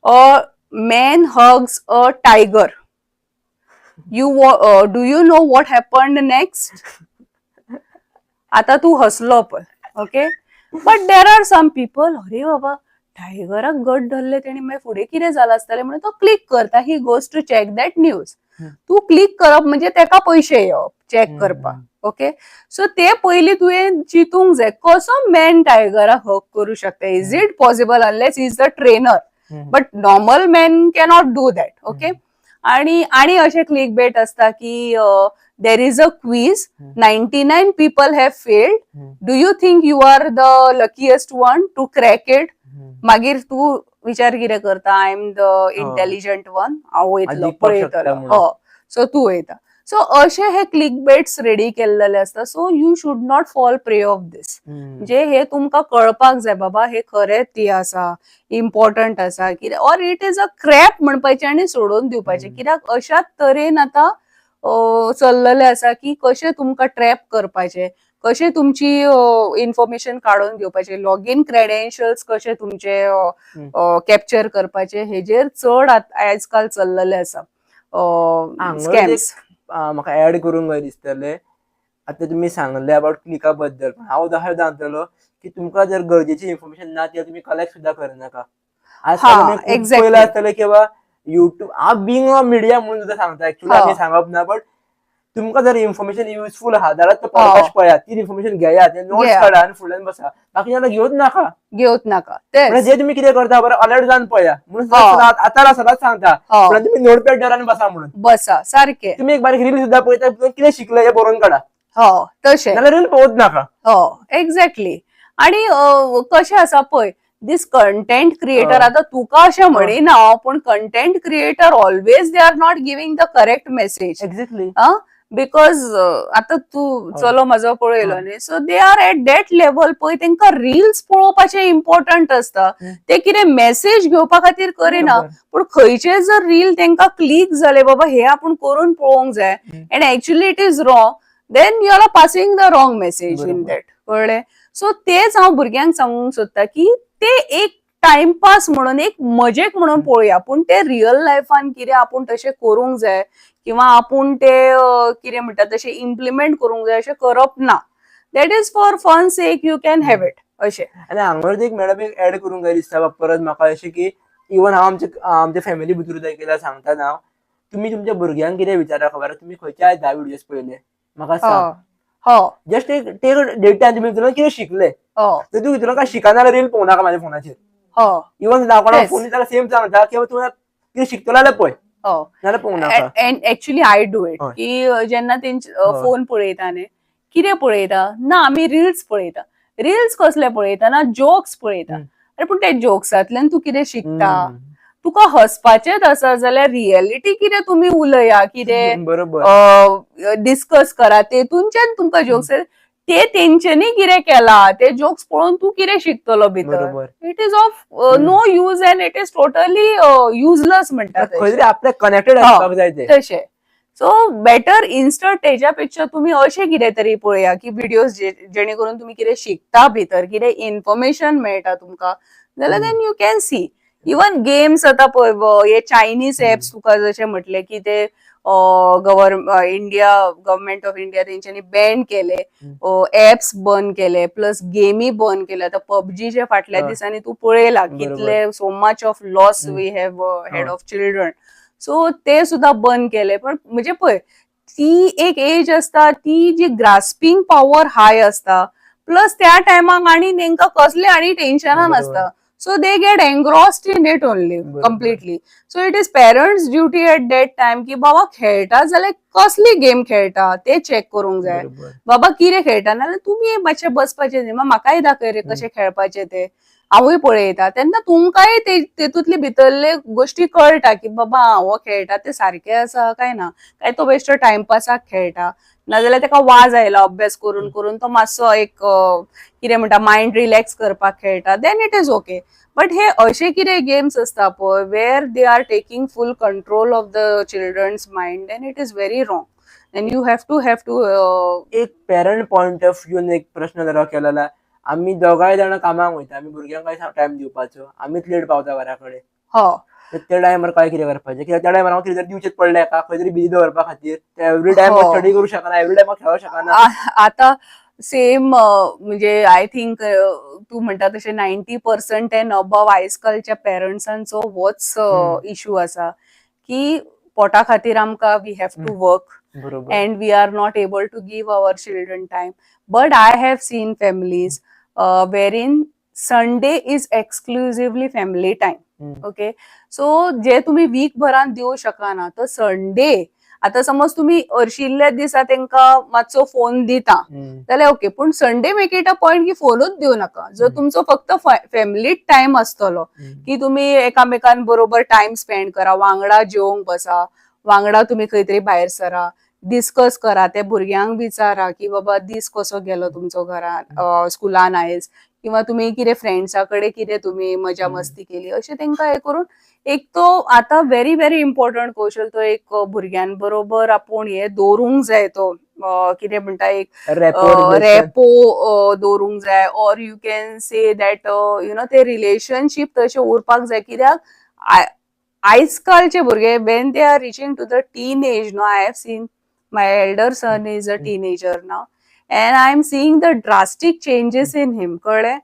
a man hugs a tiger. Do you know what happened next? आता तू हसलो पण, okay, but there are some people, अरे बाबा टायगराक गट धरले तेणी, मागीर फुडें कितें जालां आसतलें म्हणून तो क्लिक करता. He goes to check that news. तू क्लिक करप म्हणजे तेका पयशे येवप चॅक करपाक. ओके, सो ते पयलीं तुवें चिंतूंक जाय कसो मॅन टायगराक हक करू शकता. Is it possible unless is the trainer, but normal man cannot do that. Okay, आणि अशें क्लिक बेट असता की there is a quiz, 99 people have failed, do you think you are the luckiest one to crack it? मागीर तू विचार कितें करता, I am the intelligent one, हांव वयतलो पळयतलो. सो तू वयता. सो अशे हे क्लिक बेट्स रेडी केल्लेले असता. So you should not fall prey of this. म्हणजे हे तुमकां कळपाक जाय बाबा हे खरेंच ती आसा, इम्पॉर्टंट आसा कितें, or it is a crap म्हणपाचें आनी सोडून दिवपाचें. कित्याक अशाच तरेन आतां चल्लेले आसा की कशे तुमकां ट्रॅप करपाचे, कशे तुमची इन्फॉर्मेशन काढून घेवपाचे, लॉगिन क्रेडेन्शियल्स कशे तुमचे कॅप्चर करपाचे, हेजेर चड आजकाल चल्लेले आसा स्कॅम्स. म्हाका ऍड करूंक जाय दिसतले. आता तुम्ही सांगले अबाउट क्लिका बद्दल, हांव तशें सांगतलो की तुमकां जर गरजेची इन्फॉर्मेशन ना ती तुम्ही कलेक्ट सुद्धा करनाका. पयलें आसतलें की बाबा युट्यूब, हांव बिंग अ मिडिया म्हणून सुद्धा सांगता, ऍक्च्युअली आमी सांगप ना, बट तुमकां जर इन्फॉर्मेशन युजफूल आहा जाल्यार तो पॉडकास्ट पळयात, ती इन्फॉर्मेशन घेयात, नोट्स काढा आनी फुडल्यान बसा. बाकी जाल्यार घेवच नाका. जे तुम्ही कितें करता बरं अलर्ट जावन पळया म्हणून आतां सदांच सांगता, तुम्ही नोटपॅड धरा आनी बसा म्हणून बसा. सारखे तुम्ही एक बारीक रील सुद्धा पळयता, कितें शिकले हे बरोवन काढा. तशें नाल्यार रील पळोवच नाका. एक्झॅक्टली. आणि कशें आसा पळय, दिस कंटेंट क्रिएटर, आता तुका अशें म्हणिना पण content creator always they are not giving the correct message. Exactly. Because आता तू चलो माझो पळयलो न्ही, so they are at that level पळय, तांकां रील्स पळोवपाचें इम्पॉर्टंट असता. ते कितें मेसेज घेवपा खातीर करिना, पण खंयचे जर रील तांकां क्लिक जाले बाबा हे आपण करून पळोवंक जाय and actually it is wrong, then you are passing the wrong message in that. कळ्ळें? सो तेच हांव भुरग्यांक सांगूंक सोदता की ते एक टाइमपास म्हणून, एक मजेक म्हणून पळोवया, पूण ते रियल लायफान कितें आपूण तशें करूंक जाय किंवा आपूण ते कितें म्हणटा तशें इम्प्लिमेंट करूंक जाय अशें करप ना. That is for fun sake, you can have it अशें. आनी हांगाच एक मॅडम एक ऍड करूंक जाय दिसता परत म्हाका अशें की इवन हांव आमच्या फॅमिली भितर केल्यार सांगता ना, तुम्ही तुमच्या भुरग्यांक कितें विचारा खबर, तुम्ही खंयचे आयज 10 व्हिडिओज पळयले म्हाका सांग. जस्ट एक डेटा तुम्ही कितें शिकले, तर तू भितर काय शिकना रील पळोवं नाका म्हाज्या फोनाचेर. इवन कोणाक फोन दिता सेम सांगता की तूं कितें शिकतलो जाल्यार पळय, नाल्यार पळोवं नाका. End actually I do it की जेन्ना तेंचे फोन पळयता न्ही, कितें पळयता ना, आमी रील्स पळयता. रील्स कसले पळयता ना, जोक्स पळयता. अरे पूण ते जोक्सांतल्यान तूं कितें शिकता? तुका हसपाचेच आसा जाल्यार रियलिटी कितें तुमी उलया, कितें डिस्कस करा, तेतूनच्यान तुमकां जोक्स. ते तेंच्यांनी कितें केला ते जोक्स पळोवन तू कितें शिकतलो भितर? It is of no use and it is totally useless म्हणटात. आपल्या कनेक्टेड आसपाक जाय तशें. सो बेटर इन्स्टंट तेज्या तुम्ही अशें कितें तरी पळया की व्हिडिओज जेणे करून तुम्ही कितें शिकता भितर, कितें इन्फॉर्मेशन मेळटा तुमकां, जाल्यार then you can see. Even games आता पळय, हे चायनीज ऍप्स तुका जशें म्हटले की ते गव्हर्नमेंट ऑफ इंडिया तेंच्यांनी बॅन केले, ऍप्स बंद केले, प्लस गेमी बंद केले. आता पबजीच्या फाटल्या दिसांनी तू पळयला कितले so much of loss we have had of children. So ते सुद्धा बंद केले. पण म्हणजे पळय, ती एक एज असता, ती जी ग्रास्पिंग पॉवर हाय असता, प्लस त्या टायमाक आणि तांकां कसले आणि टेन्शनां नासता. So they get engrossed in it only completely. So it is parents' duty at that time की बाबा खेळटा जाल्यार कसली गेम खेळटा ते चेक करूंक जाय. बाबा कितें खेळटा नाल्यार तुम्ही मातशें बसपाचें न्ही, म्हाकाय दाखय रे कशें खेळपाचें ते. हांवूय पळयता तेन्ना तुमकांय तेतूंतली भितरले गोष्टी कळटा की बाबा हो खेळटा ते सारखे आसा काय ना, काय तो बेश्टो टायमपासाक खेळटा, नाजाल्यार ताका वाज आयला अभ्यास करून करून तो मातसो एक कितें म्हणटा मायंड रिलॅक्स करपाक खेळटा, then it is okay. But हे असे कितें गेम्स असता पळय where they are taking full control of the children's mind, then it is very wrong. And you have to एक पेरंट पॉइंट ऑफ व्ह्यून एक प्रश्न जर केलेला, आम्ही दोगांय जाणां कामाक वयता, आमी भुरग्यांक टायम दिवपाचो, आमीच लेट पावता घरा कडेन, हो त्या टायमार काय कितें करपाचें, कित्याक त्या टायमार हांव कितें तरी दिवचेच पडलें एका खंय तरी बिजी दवरपा खातीर, ते एवरी टायम हो. स्टडी करूं शकना, एवरी टायम खेळूं शकना. आता सेम म्हणजे आय थिंक तू म्हणटा तशें 90% एंड अबव आयजकालच्या पेरंट्सांचो होच इश्यू आसा की पोटा खातीर आमकां वी हॅव टू वर्क बरोबर. and we are not able to give our children time. But I have seen families wherein Sunday is exclusively family time. Okay, so जे तुम्ही वीक भरान दिवं शकना तर संडे, आता समज तुम्ही हरशिल्ल्या दिसा तांकां मातसो फोन दिता जाल्यार ओके, पण Sunday make it a point की फोनूच दिवं नाका. जर तुमचो फक्त फॅमिली टाइम आसतलो की तुम्ही एकामेकां बरोबर टाइम स्पेंड करा, वांगडा जेवंक बसा, वांगडा तुम्ही खंय तरी भायर सरा, डिस्कस करा, त्या भुरग्यांक विचारा की बाबा दीस कसो गेलो तुमचो घरान स्कुलान आयज, किंवा तुम्ही कितें फ्रेंड्सा कडेन कितें तुम्ही मजा मस्ती केली, अशें तांकां हे करून एक तो आता व्हेरी व्हेरी इम्पॉर्टंट कौशल तो एक भुरग्यां बरोबर आपूण हे दवरूंक जाय, तो कितें म्हणटा एक रेपो दवरूंक जाय, or you can say that you know ते रिलेशनशीप तशें उरपाक जाय. कित्याक आयजकालचे भुरगे when they are reaching to the teen age, no I have seen my elder son is a teenager now and I am seeing the drastic changes in him. कळ्ळें,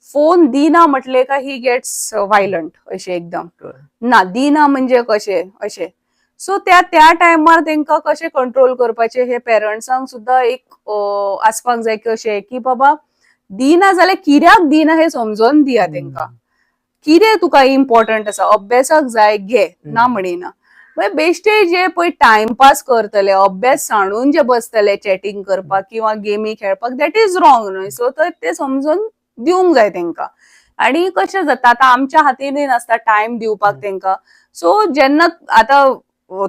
phone दिना म्हटले का ही गेट्स व्हायलंट अशें एकदम, ना दिना म्हणजे कशें अशें. सो त्या टायमार तांकां कशें कंट्रोल करपाचें हे पेरंट्सांक सुद्दां एक आसपाक जाय कशें की बाबा दिना जाल्यार कित्याक दिना हें समजोन दिया तांकां, कितें तुका इम्पॉर्टंट आसा, अभ्यासाक जाय घे ना म्हणिना, बेश्टे जे पळय टाइमपास करतले, अभ्यास सांडून जे बसतले चॅटिंग करपाक किंवा गेमी खेळपाक, दॅट इज रॉंग न्हय. सो ते समजून दिवंक जाय तांकां. आणि कशें जाता आता आमच्या हातीनूय नासता टाइम दिवपाक तांकां, सो जेन्ना आता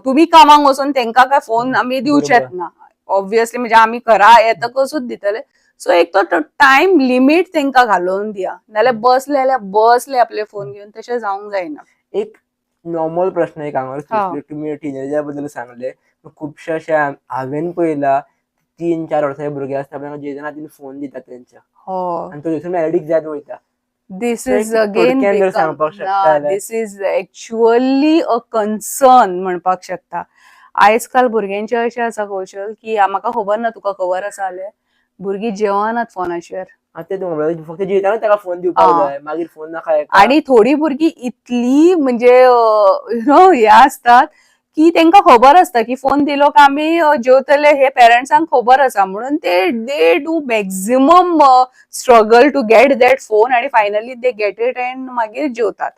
तुमी कामाक वचून तांकां काय फोन आमी दिवचेच ना ऑब्वियसली, म्हणजे आमी घरा येतकूच दितले. सो एक तो टाइम लिमिट तांकां घालून दिया, नाल्यार बसले आपले फोन घेवन, तशें जावंक जायना. एक नॉर्मल प्रश्न एक हांगा, तुम्ही टिनेजर बद्दल सांगले, खुबशे अशे हांवेन पळयला 3-4 वर्साचे भुरगे आसता जे जण हातीन फोन दितात तेंच्या, आणि तो थंयसून एडिक्ट जायत वयता. This is again this is actually a concern म्हणपाक शकता. आजकाल भुरग्यांचे अशें आसा कौशल की म्हाका खबर ना तुका खबर आसा जाल्यार भुरगीं जेवनात फोनाचेर, फक्त जेवताना ताका फोन दिवपाक जाय, मागीर फोन नाका. आणि थोडी भुरगीं इतली म्हणजे यु नो हे आसतात की तांकां खबर आसता की फोन दिलो का आमी जेवतले, हे पेरंट्सांक खबर आसा म्हणून they do maximum struggle to get that phone, आणि finally they get it and मागीर जेवतात.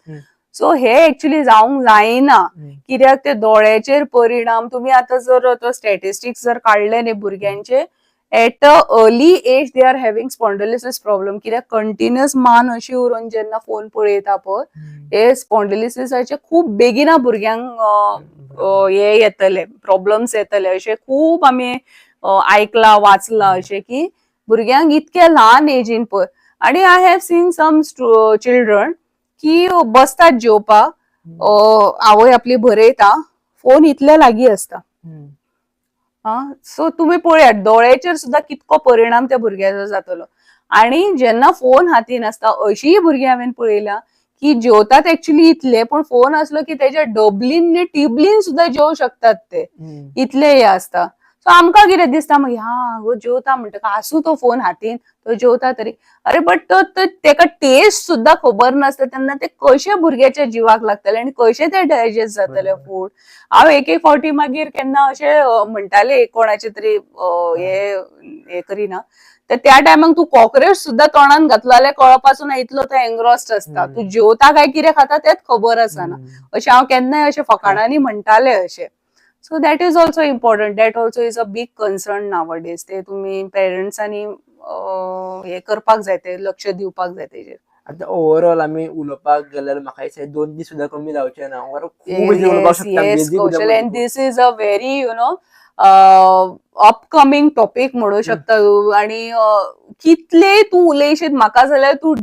सो हे एक्चुअली जावंक जायना, कित्याक ते दोळ्याचेर परिणाम, तुम्ही आता जर स्टॅटिस्टिक्स जर काढले न्ही भुरग्यांचे, at a early age they are having spondylitis problem. कित्याक कंटिन्युअस मान अशी उरून जेन्ना फोन पळयता पळय, हे स्पॉन्डिलिसिसाचे खूप बेगिना भुरग्यांक हे येतले, प्रॉब्लेम्स येतले, अशें खूप आमी आयकला वाचला अशें की भुरग्यांक इतक्या ल्हान एजीन पळय. आणि I have seen some children की बसतात जेवपाक, आवय आपली भरयता, फोन इतल्या लागीं आसता. सो तुम्ही पळयात दोळ्याचेर सुद्दां कितको परिणाम त्या भुरग्याचो जातलो. आणि जेन्ना फोन हातीन आसता अशीय भुरगीं हांवेन पळयल्या की जेवतात एक्चुअली इतले, पण फोन असलो की तेच्या डबलीन नी टिबलीन सुद्दां जेवू शकतात ते, इतले हे आसता. सो आमकां कितें दिसता मागीर, गो जेवता म्हणटा आसूं तो फोन हातीन, तो जेवता तरी, अरे बट तेका टेस्ट सुद्दां खबर नासता तेन्ना ते कशे भुरग्याच्या जिवाक लागतले आनी कशे ते डायजेस्ट जातले फूड. हांव एक फावटी मागीर केन्ना अशें म्हणटाले कोणाचे तरी हे करिना, तर त्या टायमाक तू कॉक्रोच सुद्दां तोंडान घातलो जाल्यार कळपासून इतलो तो एंग्रॉस्ड आसता, तू जेवता काय कितें खाता तेच खबर आसना, अशें हांव केन्नाय अशें फकाणांनी म्हणटाले अशें. So that is also important, that also is a big concern now days. ते तुम्ही पेरंट्सांनी हे करपाक जाय, ते लक्ष दिवपाक जाय तेजेर. आता ओव्हरऑल आम्ही उलोवपाक गेल्यार म्हाका दिसता 2 दीस सुद्धा कमी जावचे ना. खूब उलोवपाक शकता yes basic Kaushal and this is a very upcoming topic म्हणू शकता तूं. आणि कितले तूं उलयशीत म्हाका जाल्यार तूं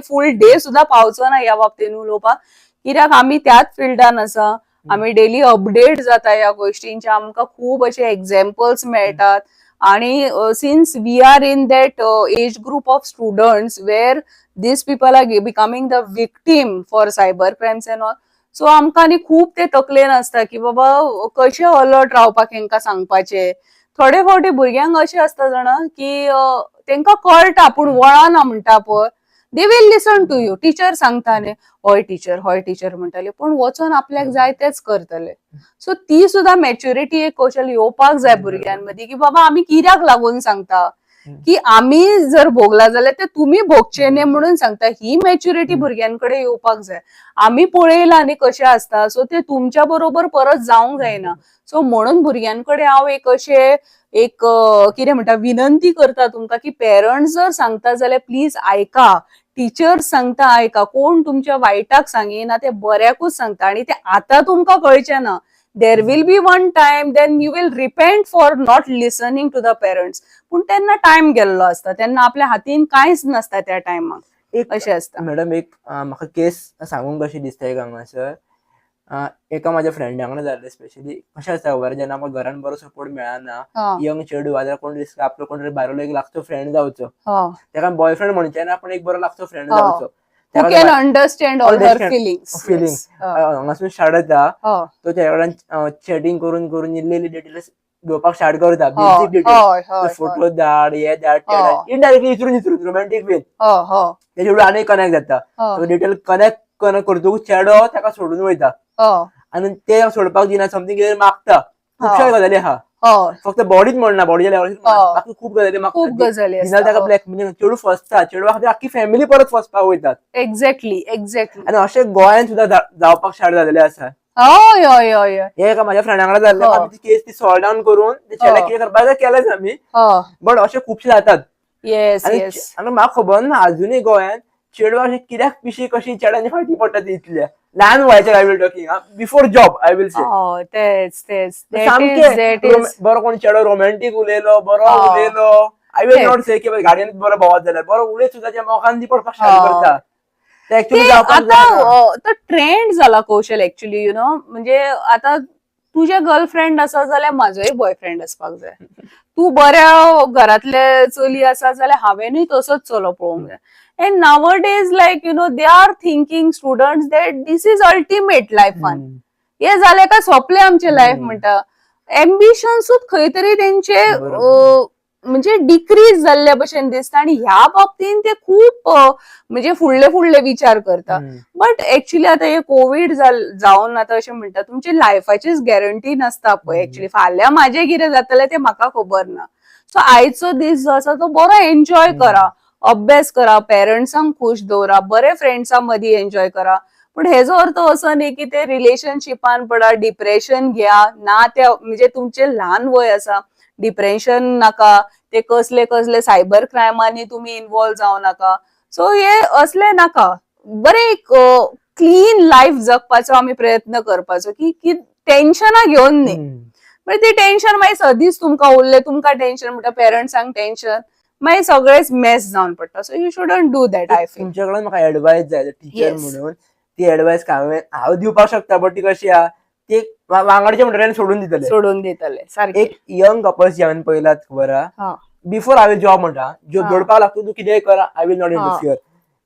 फूल डे सुद्धा पावचो ना ह्या बाबतीन उलोवपाक, कित्याक आमी त्याच फिल्डान आसा. आमी डेली अपडेट जाता ह्या गोष्टींचे, आमकां खूब अशे एक्झाम्पल्स मेळटात. आणि since we are in that age group of students where these people are becoming the victim for cyber crimes and all. So आमकां न्ही खूब ते तकलेन आसता की बाबा कशें अलर्ट रावपाक हेंकां सांगपाचें. थोडे फावटी भुरग्यांक अशें आसता जाणा की तेंकां कळटा पूण वळना म्हणटा पळय, they will listen to you. Teacher सांगता न्ही, हय टिचर म्हणटाले, पूण वचोन आपल्याक जाय तेच करतले. सो ती सुद्धा मॅच्युरिटी एक कौशल येवपाक जाय भुरग्यांमदी की बाबा आमी कित्याक लागून सांगता, की आम्ही जर भोगला जाल्यार ते तुम्ही भोगचे न्ही म्हणून सांगता. ही मॅच्युरिटी भुरग्यांकडे येवपाक जाय. आम्ही पळयला न्ही कशें आसता, सो ते तुमच्या बरोबर परत जावंक जायना. सो म्हणून भुरग्यांकडे हांव एक कितें म्हणटा विनंती करता तुमकां की पेरंट्स जर सांगता जाल्यार प्लीज आयका. टीचर्स सांगता आयका. कोण तुमच्या वायटाक सांगिना, ते बऱ्याकूच सांगता. आणि ते आतां तुमकां कळचें ना. There will be one time then you will repent for not listening to the parents. पूण तेन्ना टाइम गेल्लो आसता, तेन्ना आपल्या हातीन कांयच नसता त्या टायमाक. अशें आसता. मॅडम एक म्हाका केस सांगूंक कशी दिसता एक हांगासर. एका माझ्या फ्रेंडाकडे जाल्लें स्पेशली. कशें आसता खबर, जेन्ना आमकां घरान बरो सपोर्ट मेळना, यंग चेडूं जाल्यार कोण दिसता आपलो कोण भायलो एक लागचो फ्रेंड जावचो. तेका बॉयफ्रेंड म्हणचे ना, पण एक बरो लागचो फ्रेंड जावचो. Who can understand all her feelings. हांगासून स्टार्ट जाता. तो त्या कडेन चॅटिंग करून करून इल्ली डिटेल्स घेवपाक स्टार्ट करता. बेसिक डिटेल्स, फोटो धाड, हे धाड, इनडायरेक्टली इचरून रोमॅन्टिक वे ते चेडूं आनी कनेक्ट जाता. तो डिटेल कनेक्ट करतकूच चेडो तेका सोडून वयता. आनी ते सोडपाक दिना, समथींग कितें मागता. खुबश्या गजाली आहा, फक्त बॉडीच म्हणना, बॉडीच्या लेवलाचेर बाकी खूब गजाली मागता. तेका ब्लॅक म्हणजे चेडूं फसता. चेडवा खातीर आख्खी फॅमिली परत फसपाक वयतात. एक्झॅक्टली. आनी अशें गोंयान सुद्धा जावपाक स्टार्ट जालेले आसा. हे एका माझ्या फ्रेंडाकडे जाल्ले. आमी ती केस ती सॉल्व डावन करून ते चेड्याक कितें करपाक जाय केलेंच आमी. बट अशें खुबशे जातात. आनी म्हाका खबर ना अजुनूय गोंयान चेडवां अशें कित्याक पिशी कशी चेड्यांनी फाटीं पडटा ती इतल्या ल्हान वयाचेर. I will talking before job I will say सामकें बरो कोण चेडो रोमॅन्टीक उलयलो, बरो उलयलो, आय विल नॉट से की गाडयेन बरो भोंवत जाल्यार बरो उलयत सुद्धा त्या मोगान ती पडपाक स्टार्ट करता. आता ट्रेंड झाला कौशल ऍक्च्युली म्हणजे आता तुझे गर्लफ्रेंड आसा जाल्यार म्हाजोय बॉयफ्रेंड आसपाक जाय. तू बऱ्या घरातले चली आसा जाल्यार हांवेनूय तसोच चलो पळोवंक जाय. And nowadays, they are thinking students that this is ultimate life fun. हे झाले का सोपले आमचे लाईफ म्हणटा. एम्बिशन्सूच खंय तरी तेंचे म्हणजे डिक्रीज जाल्ल्या भशेन दिसता. आणि ह्या बाबतीन ते खूप म्हणजे फुडले विचार करता. बट ऍक्च्युली आता हे कोविड जावन आता अशें म्हणटा तुमची लायफाचीच गॅरंटी नसता पळय. ऍक्च्युली फाल्यां म्हाजें कितें जातलें तें म्हाका खबर ना. सो आयचो दीस जो आसा तो बरो एन्जॉय करा, अभ्यास करा, पेरंट्सांक खुश दवरा, बरे फ्रेंड्सां मदीं एन्जॉय करा. पण हेजो अर्थ असो न्ही की ते रिलेशनशिपान पडा, डिप्रेशन घ्या ना. त्या म्हणजे तुमचे ल्हान वय आसा, डिप्रेशन नाका, ते कसले सायबर क्रायमांनी तुम्ही इन्वॉल्व जावं नाका. सो हे असले नाका. बरे एक क्लीन लाईफ जगपाचो आमी प्रयत्न करपाचो की टेन्शनां घेवन न्ही. म्हणजे ती टेन्शन मागीर सदींच तुमकां उरले, तुमकां टेन्शन म्हणटा, पेरंट्सांक टेन्शन, मागीर सगळेच मेस जावन पडटा. So you shouldn't do that. I feel तुमचे कडल्यान म्हाका एडवायस जाय टीचर म्हणून. ती एडवायस हांव दिवपाक शकता, बट ती कशी आहा ती वांगडचे म्हणटा सोडून दितले. एक यंग कपल्स जे हांवें पळयलात खबर आहा, बिफोर हांवें जॉब म्हणटा जोडपाक लागता तूं कितेंय करा, I will not interfere.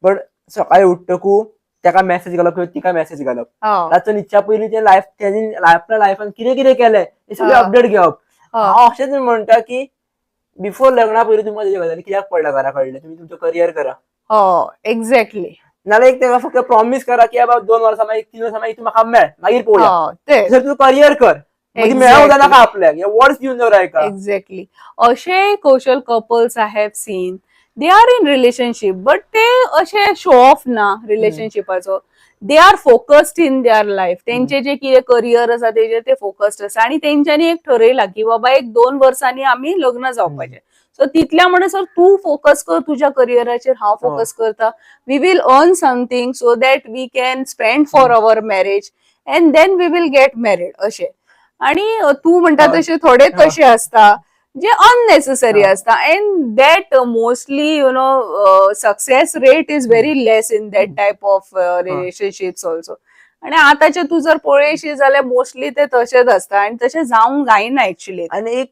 But सकाळी उठतकू तेका मेसेज घालप किंवा तिका मेसेज घालप, ताचो न्हिदच्या पयलीं ते आपल्या लायफान कितें कितें केलें हे सगळें अपडेट घेवप. हांव अशेंच म्हणटा की बिफोर लग्ना पयलीं तुमकां तेजे गजाली कित्याक पडला घरा कडले, तुमी तुमचो करियर करा. एक्झॅक्टली. नाल्यार एक तेका फक्त प्रॉमिस करा की बाबा 2 वर्सां मागीर 3 वर्सां मागीर तूं म्हाका मेळ, मागीर पळोवया. जर तूं करियर कर मेळूंक जाय नाका आपल्याक, हे वर्ड्स दिवन दवर एका. एक्झॅक्टली. अशे Kaushal couples I have seen, they are in relationship but ते अशे शो ऑफ ना रिलेशनशिपाचो. They are focused in their life. तेंचे जे कितें करियर आसा तेजेर ते फोकस्ड आसा. आणि तेंच्यांनी एक ठरयला की बाबा एक 2 वर्सांनी आमी लग्न जावपाचें. सो तितल्या म्हणसर तू फोकस कर तुझ्या करियराचेर, हांव फोकस करता. We will earn something so that we can spend for our marriage and then we will get married अशें. आणि तू म्हणटा तशें थोडे तशे असता जे अननेसेसरी असता and that mostly you know success rate is very less in that type of relationships also. आणि आताचे तू जर पळयशी जाल्यार मोस्टली ते तशेच असता आणि तशें जावंक जायना एक्चुअली. आणि एक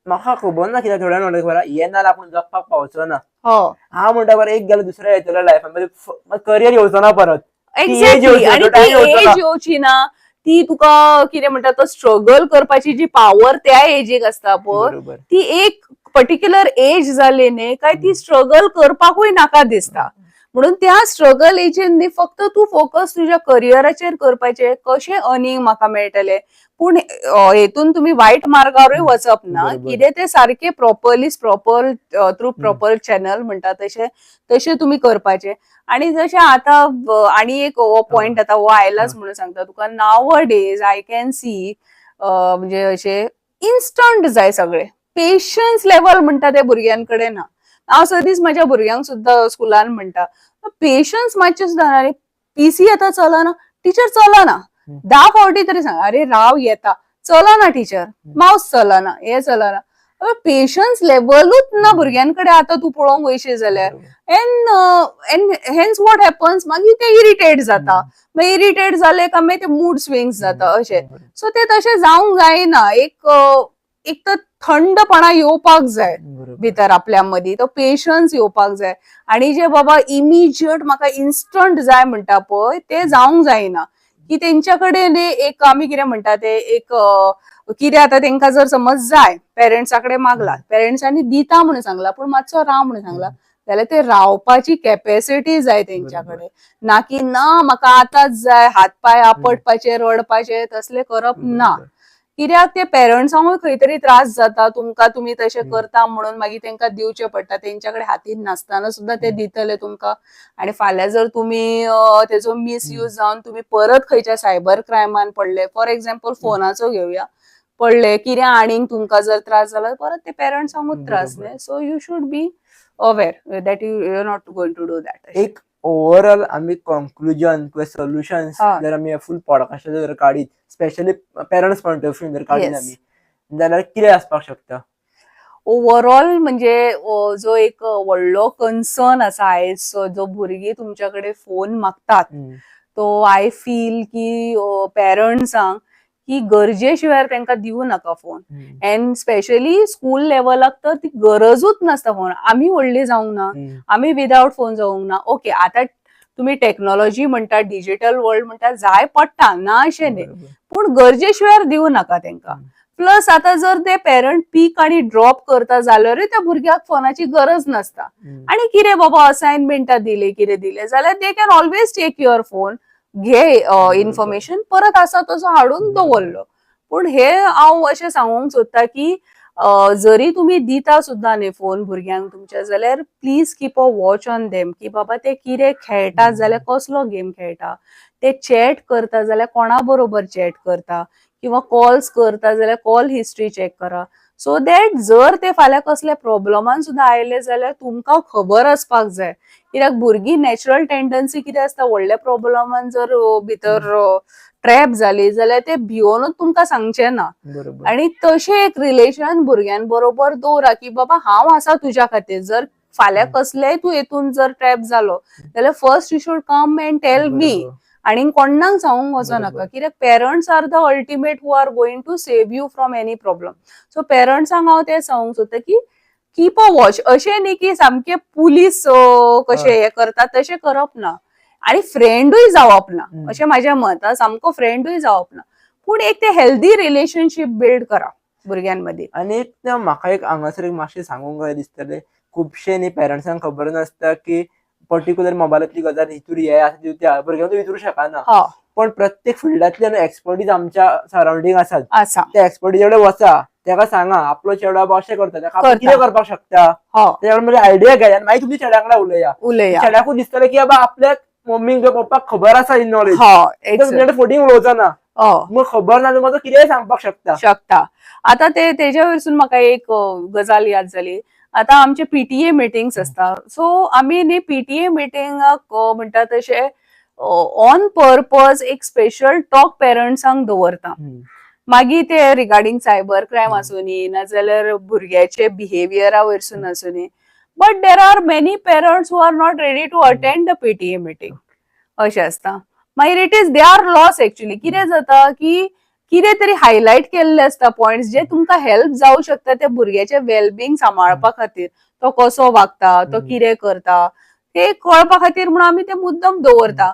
म्हाका खबर ना कित्याक थोड्यां म्हणटा खबर हे नाल्यार आपूण जगपाक पावचो ना. हो हांव म्हणटा बरं एक गेलो दुसऱ्या येतलो लायफान करियर येवचो ना परत. एक्झॅक्टली. आणि ती एज येवची ना, ती तुका कितें म्हणटा तो स्ट्रगल करपाची जी पावर त्या एजीक असता पळय, बरोबर. ती एक पर्टिक्युलर एज जाली न्ही काय ती स्ट्रगल करपाकूय नाका दिसता. म्हणून त्या स्ट्रगल एजीन न्ही फक्त तू फोकस तुझ्या करियराचेर करपाचे, कशें अर्निंग म्हाका मेळटले. पूण हेतून तुम्ही वायट मार्गावरूय वचप ना. बरोबर. कितें ते सारखे प्रॉपर थ्रू प्रॉपर चॅनल म्हणटा तशें तुम्ही करपाचे. आणि जशें आतां आणि एक पॉइंट आता हो आयलाच म्हणून सांगता तुका, nowadays I can see म्हणजे अशें इन्स्टंट जाय सगळे. पेशन्स लेवल म्हणटा ते भुरग्यांकडे ना. हांव सदींच म्हाज्या भुरग्यांक सुद्धा स्कुलान म्हणटा पेशन्स मातशें सुद्धा ना. पीसी आतां चलना, टीचर चलना 10 फावटी तरी सांग, अरे राव येता, चलना टीचर, माउस चलना, हे चलना. पेशन्स लेवलूच ना भुरग्यांकडे आतां तू पळोवंक वयशी जाल्यार. एंड हेन्स वॉट हॅपन्स, मागीर ते इरिटेट जाता. मागीर इरिटेट जाले काय मागीर ते मूड स्विंग्स जाता अशें. सो ते तशें जावंक जायना. एक तर थंडपणा येवपाक जाय भितर आपल्या मदीं, तो पेशन्स येवपाक जाय. आणि जे बाबा इमिजिएट म्हाका इन्स्टंट जाय म्हणटा पळय ते जावंक जायना. की तेंच्याकडे एक आमी कितें म्हणटा ते एक कितें आतां तेंकां जर समज जाय, पेरेंट्सा कडेन मागला, पेरेंट्सांनी दिता म्हणून सांगला पूण मातसो राव म्हणून सांगला, जाल्यार ते रावपाची कॅपॅसिटी जाय तेंच्याकडे. ना की ना म्हाका आतांच जाय, हात पाय आपटपाचे, रडपाचे, तसले करप ना. कित्याक ते पेरेंट्सांकूय खंय तरी त्रास जाता, तुमकां तुमी तशें करता म्हणून मागीर तेंकां दिवचे पडटा. तेंच्याकडे हातीन नासतना सुद्धा ते दितले तुमकां. आणि फाल्यां जर तुमी तेजो मिसयूज जावन तुमी परत खंयच्या सायबर क्रायमान पडले, फॉर एक्झाम्पल फोनाचो घेवया, पडले कितें आनीक तुमकां जर त्रास जालो परत ते पेरेंट्सांकूच त्रास न्ही. So you should be aware that you are not going to do that. एक ओव्हरऑल आम्ही कन्क्लुजन किंवा सोल्युशन्स जर आम्ही फुल पॉडकास्टाचे जर काडीत, specially parents point of view जर काडीत आमी, जाल्यार कितें आसपाक शकता? ओव्हरऑल म्हणजे जो एक व्हडलो कन्सर्न आसा आयज, जो भुरगीं तुमच्याकडे फोन मागतात, तो आय फील की पेरेंट्सांक की गरजेशिवाय तांकां दिवं नाका फोन. अँड स्पेशली स्कूल लेवलाक तर ती गरजूच नासता फोन. आमी व्हडली जावंक ना, आमी विदाउट फोन जावंक ना. ओके आतां तुम्ही टेक्नॉलॉजी म्हणटा, डिजिटल वर्ल्ड म्हणटा, जाय पडटा ना अशें न्ही, पूण गरजेशिवाय दिवं नाका तांकां. प्लस आता जर ते पेरंट पीक आणि ड्रॉप करता जाल्यारूय त्या भुरग्याक फोनाची गरज नसता. आणि कितें बाबा असाइनमेंटा दिले, कितें दिले जाल्यार they can always take your phone, घे इन्फॉर्मेशन, परत आसा तसो हाडून दवरलो. पूण हे हांव अशें सांगूंक सोदता की जरी तुम्ही दिता सुद्दां न्ही फोन भुरग्यांक तुमच्या, जाल्यार please keep a watch on them की बाबा ते कितें खेळटात जाल्यार कसलो गेम खेळटा, ते चॅट करता जाल्यार कोणा बरोबर चॅट करता, किंवा कॉल्स करता जाल्यार कॉल हिस्ट्री चेक करा. सो दॅट जर ते फाल्यां कसले प्रॉब्लमान सुद्दां आयले जाल्यार तुमकां खबर आसपाक जाय. कित्याक भुरगीं नॅचरल टेंडन्सी कितें आसता, व्हडल्या प्रॉब्लमान जर भितर ट्रॅप जाली जाल्यार ते भिवनूच तुमकां सांगचे ना. आणि तशें एक रिलेशन भुरग्यां बरोबर दवरा की बाबा हांव आसा तुज्या खातीर. जर फाल्यां कसलेय तूं हेतून जर ट्रॅप जालो जाल्यार first you should come and tell me. आणि कोणाक सांगूंक वचो नाका, कित्याक parents are the ultimate who are going to save you from any problem. So पेरंट्सांक हांव तें सांगूंक सोदता की कीप अ वॉच. अशें न्ही की सामके पुलीस कशें हे करतात तशें करप ना, आणि फ्रेंडूय जावप ना अशें म्हाजें मत. सामको फ्रेंडूय जावप ना, पूण एक ते हेल्दी रिलेशनशीप बिल्ड करा भुरग्यांमध्ये. आणि म्हाका एक हांगासर एक मातशें सांगूंक जाय दिसतलें, खुबशे न्ही पेरंट्सांक खबर नासता की पर्टिक्युलर मोबायलांतली गजाल हितूर हे आसा त्या भुरग्यांक विचारूं शकना. पण प्रत्येक फिल्डांतल्यान एक्सपर्टीज आमच्या सराउंडिंग आसात. त्या एक्सपर्टीज कडेन वचा, ताका सांगा आपलो चेडो बाबा अशें करता, ताका आपण कितें करपाक शकता, ताच्या कडेन आयडिया घेया, मागीर तुमच्या चेड्या कडेन उलया. चेड्याकूय दिसतलें की बाबा आपल्याक मम्मीक किंवा पप्पाक खबर आसा इन नॉलेज, तुमच्या फोटींग उलोवचा ना, मग खबर ना तुमकां कितेंय सांगपाक शकता. आता तेच्या वयरसून म्हाका एक गजाल याद जाली. आता आमचे पीटीए मिटिंग्स असता, सो आम्ही न्ही पीटीए मिटिंगाक म्हणटा तशे ऑन पर्पज एक स्पेशल टॉक पेरंट्सांक दवरता. मागीर ते रिगार्डिंग सायबर क्रायम आसूनी नाजाल्यार भुरग्याचे बिहेवियरा वयरसून आसूनी, but there are many parents who are not ready to attend the PTA meeting अशें आसता. मागीर it is they are loss actually. कितें जाता की कितें तरी हायलायट केल्ले असता पॉइंट्स जे तुमकां हेल्प जावं शकता त्या भुरग्याचे वेलबिंग सांबाळपा खातीर. तो कसो वागता, तो कितें करता ते कळपा खातीर म्हणून आमी ते मुद्दम दवरता.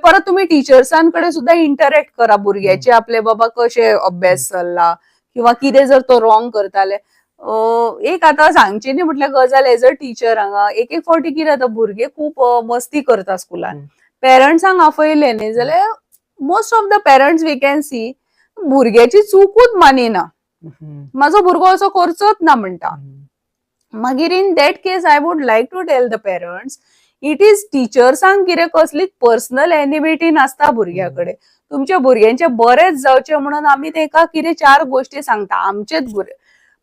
परत तुम्ही टिचर्सांकडे सुद्धा इंटरॅक्ट करा भुरग्याचे आपले बाबा कशे अभ्यास चल्ला किंवा कितें जर तो रॉंग करताले. एक आतां सांगचे न्ही म्हटल्यार गजाल एज अ टीचर हांगा एक एक फावटी कितें जाता भुरगे खूब मस्ती करता स्कुलान. पेरंट्सांक आपयले न्ही जाल्यार most of the parents we can see भुरग्याची चूकूच मानिना, म्हाजो भुरगो असो करचोच ना म्हणटा. मागीर in that case I would like to tell the parents it is टिचर्सांक कितें कसलीच पर्सनल एनिमिटी नासता भुरग्याकडे. तुमच्या भुरग्यांचे बरेच जावचे म्हणून आमी तेका कितें 4 गोष्टी सांगता. आमचेच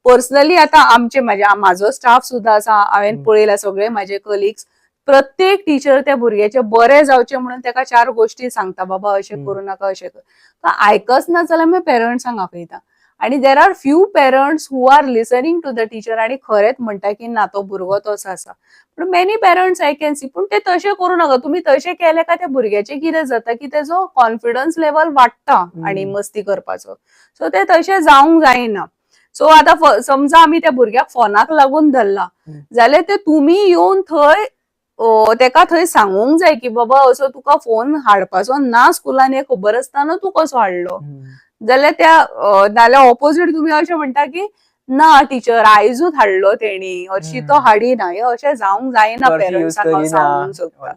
पर्सनली आतां आमचे म्हाजो स्टाफ सुद्धा आसा, हांवें पळयला सगळे म्हाजे कलिग्स, प्रत्येक टीचर त्या भुरग्याचे बरे जावचे म्हणून तेका 4 गोष्टी सांगता. बाबा अशें करू नाका अशें कर. तो आयकच ना जाल्यार आमी पेरंट्सांक आपयता. आणि there are few parents who are listening to the teacher आणि खरेंच म्हणटा की ना तो भुरगो तसो आसा. पण many parents I can C, पण ते तशें करू नका. तुम्ही तशें केले काय त्या भुरग्याचे कितें जाता की तेजो कॉन्फिडन्स लेवल वाडटा आणि मस्ती करपाचो. सो ते तशें जावंक जायना. सो आता समजा आमी त्या भुरग्याक फोनाक लागून धरला जाल्यार ते तुमी येवन थंय तेका थंय सांगूंक जाय की बाबा असो तुका फोन हाडपाचो ना स्कुलान हे खबर आसतना तू कसो हाडलो. जाल्यार त्या नाल्यार ऑपोजीट तुम्ही अशें म्हणटा की ना टीचर आयजूच हाडलो तेणी, हरशी तो हाडिना. हे अशें जावंक जायना पेरंट्सांक सांगूंक सोदता.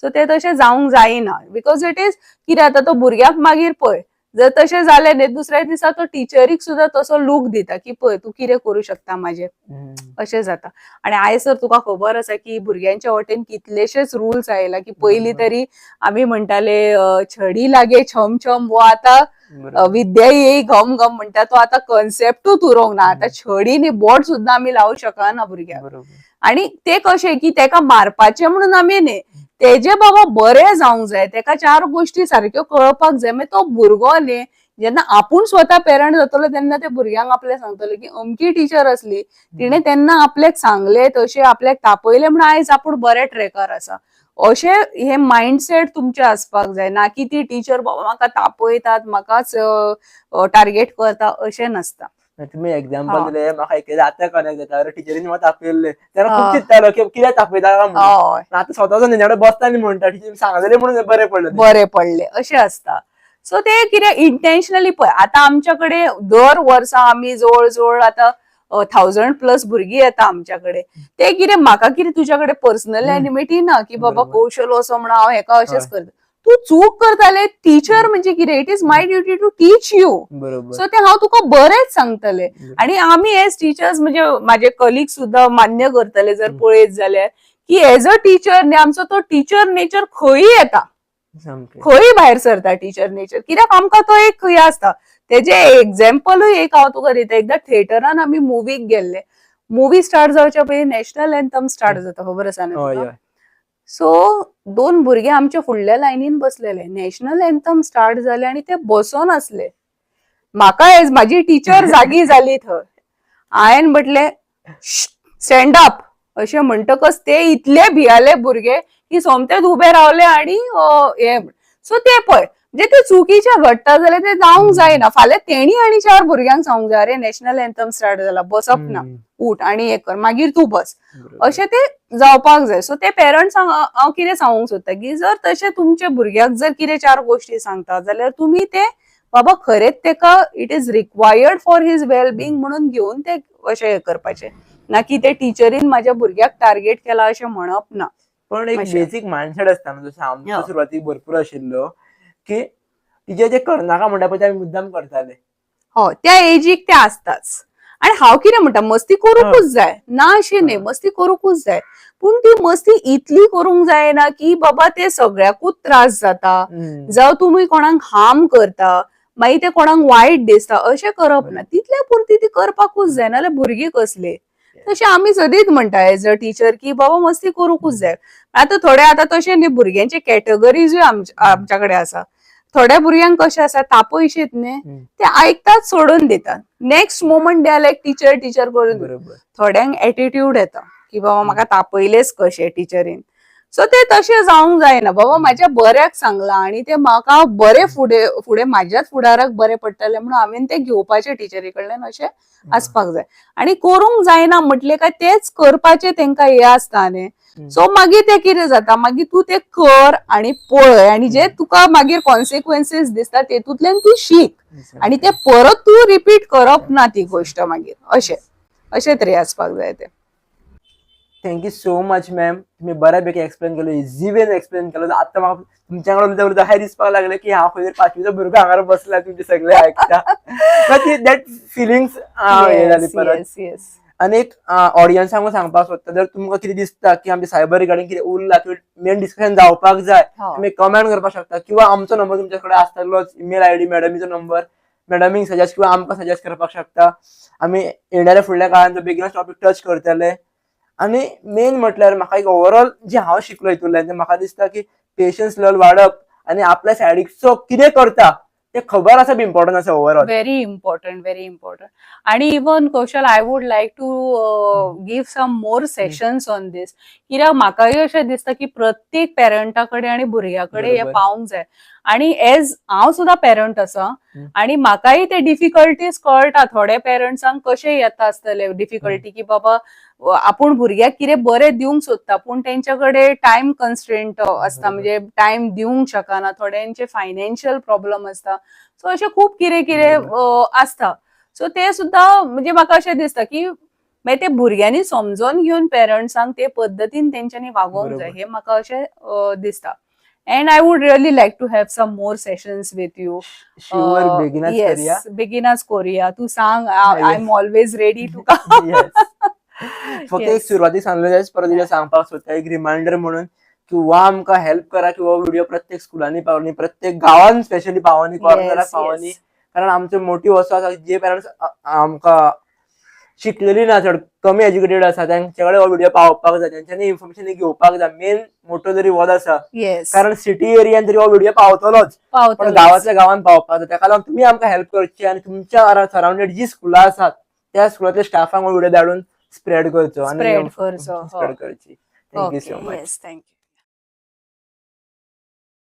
सो ते तशें जावंक जायना बिकॉज इट इज कितें जाता तो भुरग्याक मागीर पळय जर तशें जालें न्ही दुसऱ्या दिसा तो टिचरीक सुद्धा तसो लूक दिता की पळय तू कितें करूं शकता माजे अशें जाता. आणि आयसर तुका खबर आसा की भुरग्यांच्या वटेन कितलेशेच रुल्स आयला की पयलीं तरी आमी म्हणटाले छडी लागे छम छम, वो आतां विद्या येई घम घम म्हणटा तो आता कॉन्सेप्टूच उरोंक ना. आता छडीनी बोट सुद्धा आमी लावूं शकना भुरग्याक. आणि ते कशें की तेका मारपाचे म्हणून आमी न्ही, तेजे बाबा बरें जावंक जाय, तेका 4 गोष्टी सारक्यो कळपाक जाय. मागीर तो भुरगो न्ही जेन्ना आपूण स्वता पेरंट जातलो तेन्ना ते भुरग्यांक आपले सांगतले की अमकी टीचर असली तिणे तेन्ना आपल्याक सांगले तशें आपल्याक तापयले म्हणून आयज आपूण बरे ट्रॅकार आसा. अशें हे माइंडसेट तुमचे आसपाक जाय ना की ती टीचर बाबा म्हाका तापयतात म्हाकाच टार्गेट करता अशें नासता. तुम्ही एक्झाम्पल दिले म्हाका एक जाता कनेक्ट जाता टिचरीन म्हाका तापयल्ले तेन्ना खूब चित्तालो की कित्याक तापयता म्हणून. आता स्वताचो न्ही बसता आनी म्हणटा टीचर सांगलेले म्हणून बरे पडले अशें आसता. सो ते कितें इंटेन्शनली पळय आता आमच्याकडे दर वर्सा आमी जवळ जवळ आता 1000+ भुरगीं येता आमच्याकडे. ते कितें म्हाका कितें तुज्याकडे पर्सनल एनिमिटी ना की बाबा कौशल असो म्हणून हांव हेका अशेंच करता. तू चूक करताले टीचर म्हणजे कितें it is my duty to teach you. So ते हांव तुका बरेंच सांगतले. आणि आमी एज टीचर्स म्हणजे माझे कलिग सुद्धा मान्य करतले जर पळयत जाल्यार की एज अ टीचर न्ही आमचो तो टीचर नेचर खंयी येता, खंयी भायर सरता टीचर नेचर. कित्याक आमकां तो एक हे आसता. तेजे एक्झाम्पलूय एक हांव तुका दिता. एकदा थिएटरान आमी मुवीक गेल्ले. मुवी स्टार्ट जावच्या पयलीं नॅशनल एंथम स्टार्ट जाता खबर आसा न्ही. सो 2 भुरगे आमच्या फुडल्या लायनीन बसलेले. नॅशनल एंथम स्टार्ट जाले आणि ते बसोन आसले. म्हाका म्हाजी टीचर जागी जाली थंय. हांवें म्हटले स्टँड अप अशें म्हणटकच ते इतले भियाले भुरगे की सोमतेच उबे रावले आणि हे. सो ते पळय म्हणजे ते चुकीच्या घडटा जाल्यार ते जावंक जायना. फाल्यां तेणी आनी 4 भुरग्यांक सांगूंक जाय अरे नॅशनल एंथम स्टार्ट जाला बसप ना, उठ आणि हे कर मागीर तू बस, अशें ते जावपाक जाय. सो ते पेरंट्सांक हांव कितें सांगूंक सोदता की जर तशें तुमच्या भुरग्याक जर कितें 4 गोष्टी सांगता जाल्यार तुमी ते बाबा खरेंच तेका it is required for his wellbeing म्हणून घेवन ते अशें हे करपाचें ना की ते टिचरीन म्हाज्या भुरग्याक टार्गेट केला अशें म्हणप ना. पण एक बेसिक माइंडसेट आसता जसं आमच्या सुरवातीक भरपूर आशिल्लो की टिचर जे करनाका म्हणटा पळय ते आमी मुद्दाम करताले. हो त्या एजीक ते आसताच. आणि हांव कितें म्हणटा मस्ती करूंकूच जाय ना अशें न्ही, मस्ती करूंकूच जाय. पूण ती मस्ती इतली करूंक जायना की बाबा ते सगळ्याकूच त्रास जाता जावं तुमी कोणाक हार्म करता मागीर ते कोणाक वायट दिसता अशें करप ना. तितल्या पुरती ती करपाकूच जाय नाल्यार भुरगीं कसले तशें आमी सदींच म्हणटा एज अ टीचर की बाबा मस्ती करूंकूच जाय. आता तशें न्ही भुरग्यांचे कॅटेगरीजूय आमच्या कडेन आसा. थोड्या भुरग्यांक कशें आसा तापयशीत न्ही ते आयकतात सोडून दितात. Next moment they are like teacher teacher करून. बरोबर. थोड्यांक एटिट्यूड येता की बाबा म्हाका तापयलेच कशें टिचरीन. सो ते तशें जावंक जायना. बाबा म्हाज्या बऱ्याक सांगलां आनी ते म्हाका बरे फुडें म्हाज्याच फुडाराक बरें पडटलें म्हणून हांवेन ते घेवपाचें टिचरी कडल्यान अशें आसपाक जाय. आनी करूंक जायना म्हटलें काय तेच करपाचें तेंकां हें आसता न्ही. सो मागीर ते कितें जाता, मागीर तूं ते कर आनी पळय आनी जे तुका मागीर कॉन्सिक्वेन्सीस दिसता तेतूंतल्यान तूं शीक आनी ते परत तूं रिपीट करप ना ती गोश्ट मागीर. अशें तरी आसपाक जाय ते. Thank you so much ma'am. तुम्ही बऱ्यापैकी एक्सप्लेन केलं, इझी वेन एक्सप्लेन केलं. आता म्हाका तुमच्याकडे उलटा उलटा हाय दिसपाक लागले की हांव खंय 5वीचो भुरगो हांगार बसला तुमचे सगळे आयकता. दॅट फिलिंग्स हे जाली परत. आनी एक ऑडियन्सांक सांगपाक सोदता, जर तुमकां कितें दिसता की आमचे सायबर रिगार्डिंग कितें उरला किंवा मेन डिस्कशन जावपाक जाय, तुम्ही कमेंट करपाक शकता किंवा आमचो नंबर तुमच्या कडेन आसतलोच, ईमेल आयडी मॅडमीचो नंबर, मॅडमीक सजेस्ट किंवा आमकां सजेस्ट करपाक शकता. आमी येणाऱ्या फुडल्या काळान तो बेगीनच टॉपिक टच करतले. आनी मेन म्हटल्यार म्हाका एक ओवरऑल जे हांव शिकलो हितूंतल्यान ते म्हाका दिसता की पेशन्स लेवल वाडप आनी आपल्या सायडीचो कितें करता ते खबर आसप इम्पॉर्टंट आसा overall. Very important, very important. आणि even Kaushal I would like to give some more sessions on this. कित्याक म्हाकाय अशें दिसता की प्रत्येक पेरंटाकडे आणि भुरग्याकडे हे पावंक जाय. आणि एज हांव सुद्धा पेरंट आसा आणि म्हाकाय ते डिफिकल्टीज कळटा. थोड्या पेरंट्सांक कशें येता आसतले डिफिकल्टी की बाबा आपूण भुरग्याक कितें बरें दिवंक सोदता पूण तेंच्याकडे टायम कन्स्ट्रेंट असता, म्हणजे टायम दिवंक शकना. थोड्यांचे फायनान्शियल प्रॉब्लेम असता. सो अशें खूब कितें आसता. सो ते सुद्धा म्हणजे म्हाका अशें दिसता की मागीर ते भुरग्यांनी समजून घेवन पेरंट्सांक ते पद्दतीन तेंच्यांनी वागोवंक जाय हे म्हाका अशें दिसता. And I would really like to have some more sessions with you. Sure, beginners yes, करूया. beginners करूया. तू सांग, I'm always ready to come. फक्त एक सुरुवातीक सांगलें परत एकदा सांगपाक सोदता एक रिमाइंडर म्हणून किंवा आमकां हेल्प करा किंवा व्हिडिओ प्रत्येक स्कुलांनी पावनी, प्रत्येक गांवांत स्पेशली पावनी, कॉर्नराक पावनी. कारण आमचो मोटीव असो आसा जे पेरंट्स आमकां शिकलेली ना, चड कमी एज्युकेटेड आसा त्यांचे कडेन हो व्हिडिओ पावपाक जाय, तेंच्यांनी इन्फॉर्मेशन घेवपाक जाय. मेन मोठो जरी वॉज आसा कारण सिटी एरियान तरी हो व्हिडिओ पावतलोच, पण गांवांतल्या गांवांत पावपाक जाय. ताका लागून तुमी आमकां हेल्प करची आनी तुमच्या सराउंडेड जी स्कुलां आसात त्या स्कुलांतल्या स्टाफांक हो व्हिडिओ धाडून स्प्रेड करचो आनी स्प्रेड करची. Thank you so much. थँक्यू.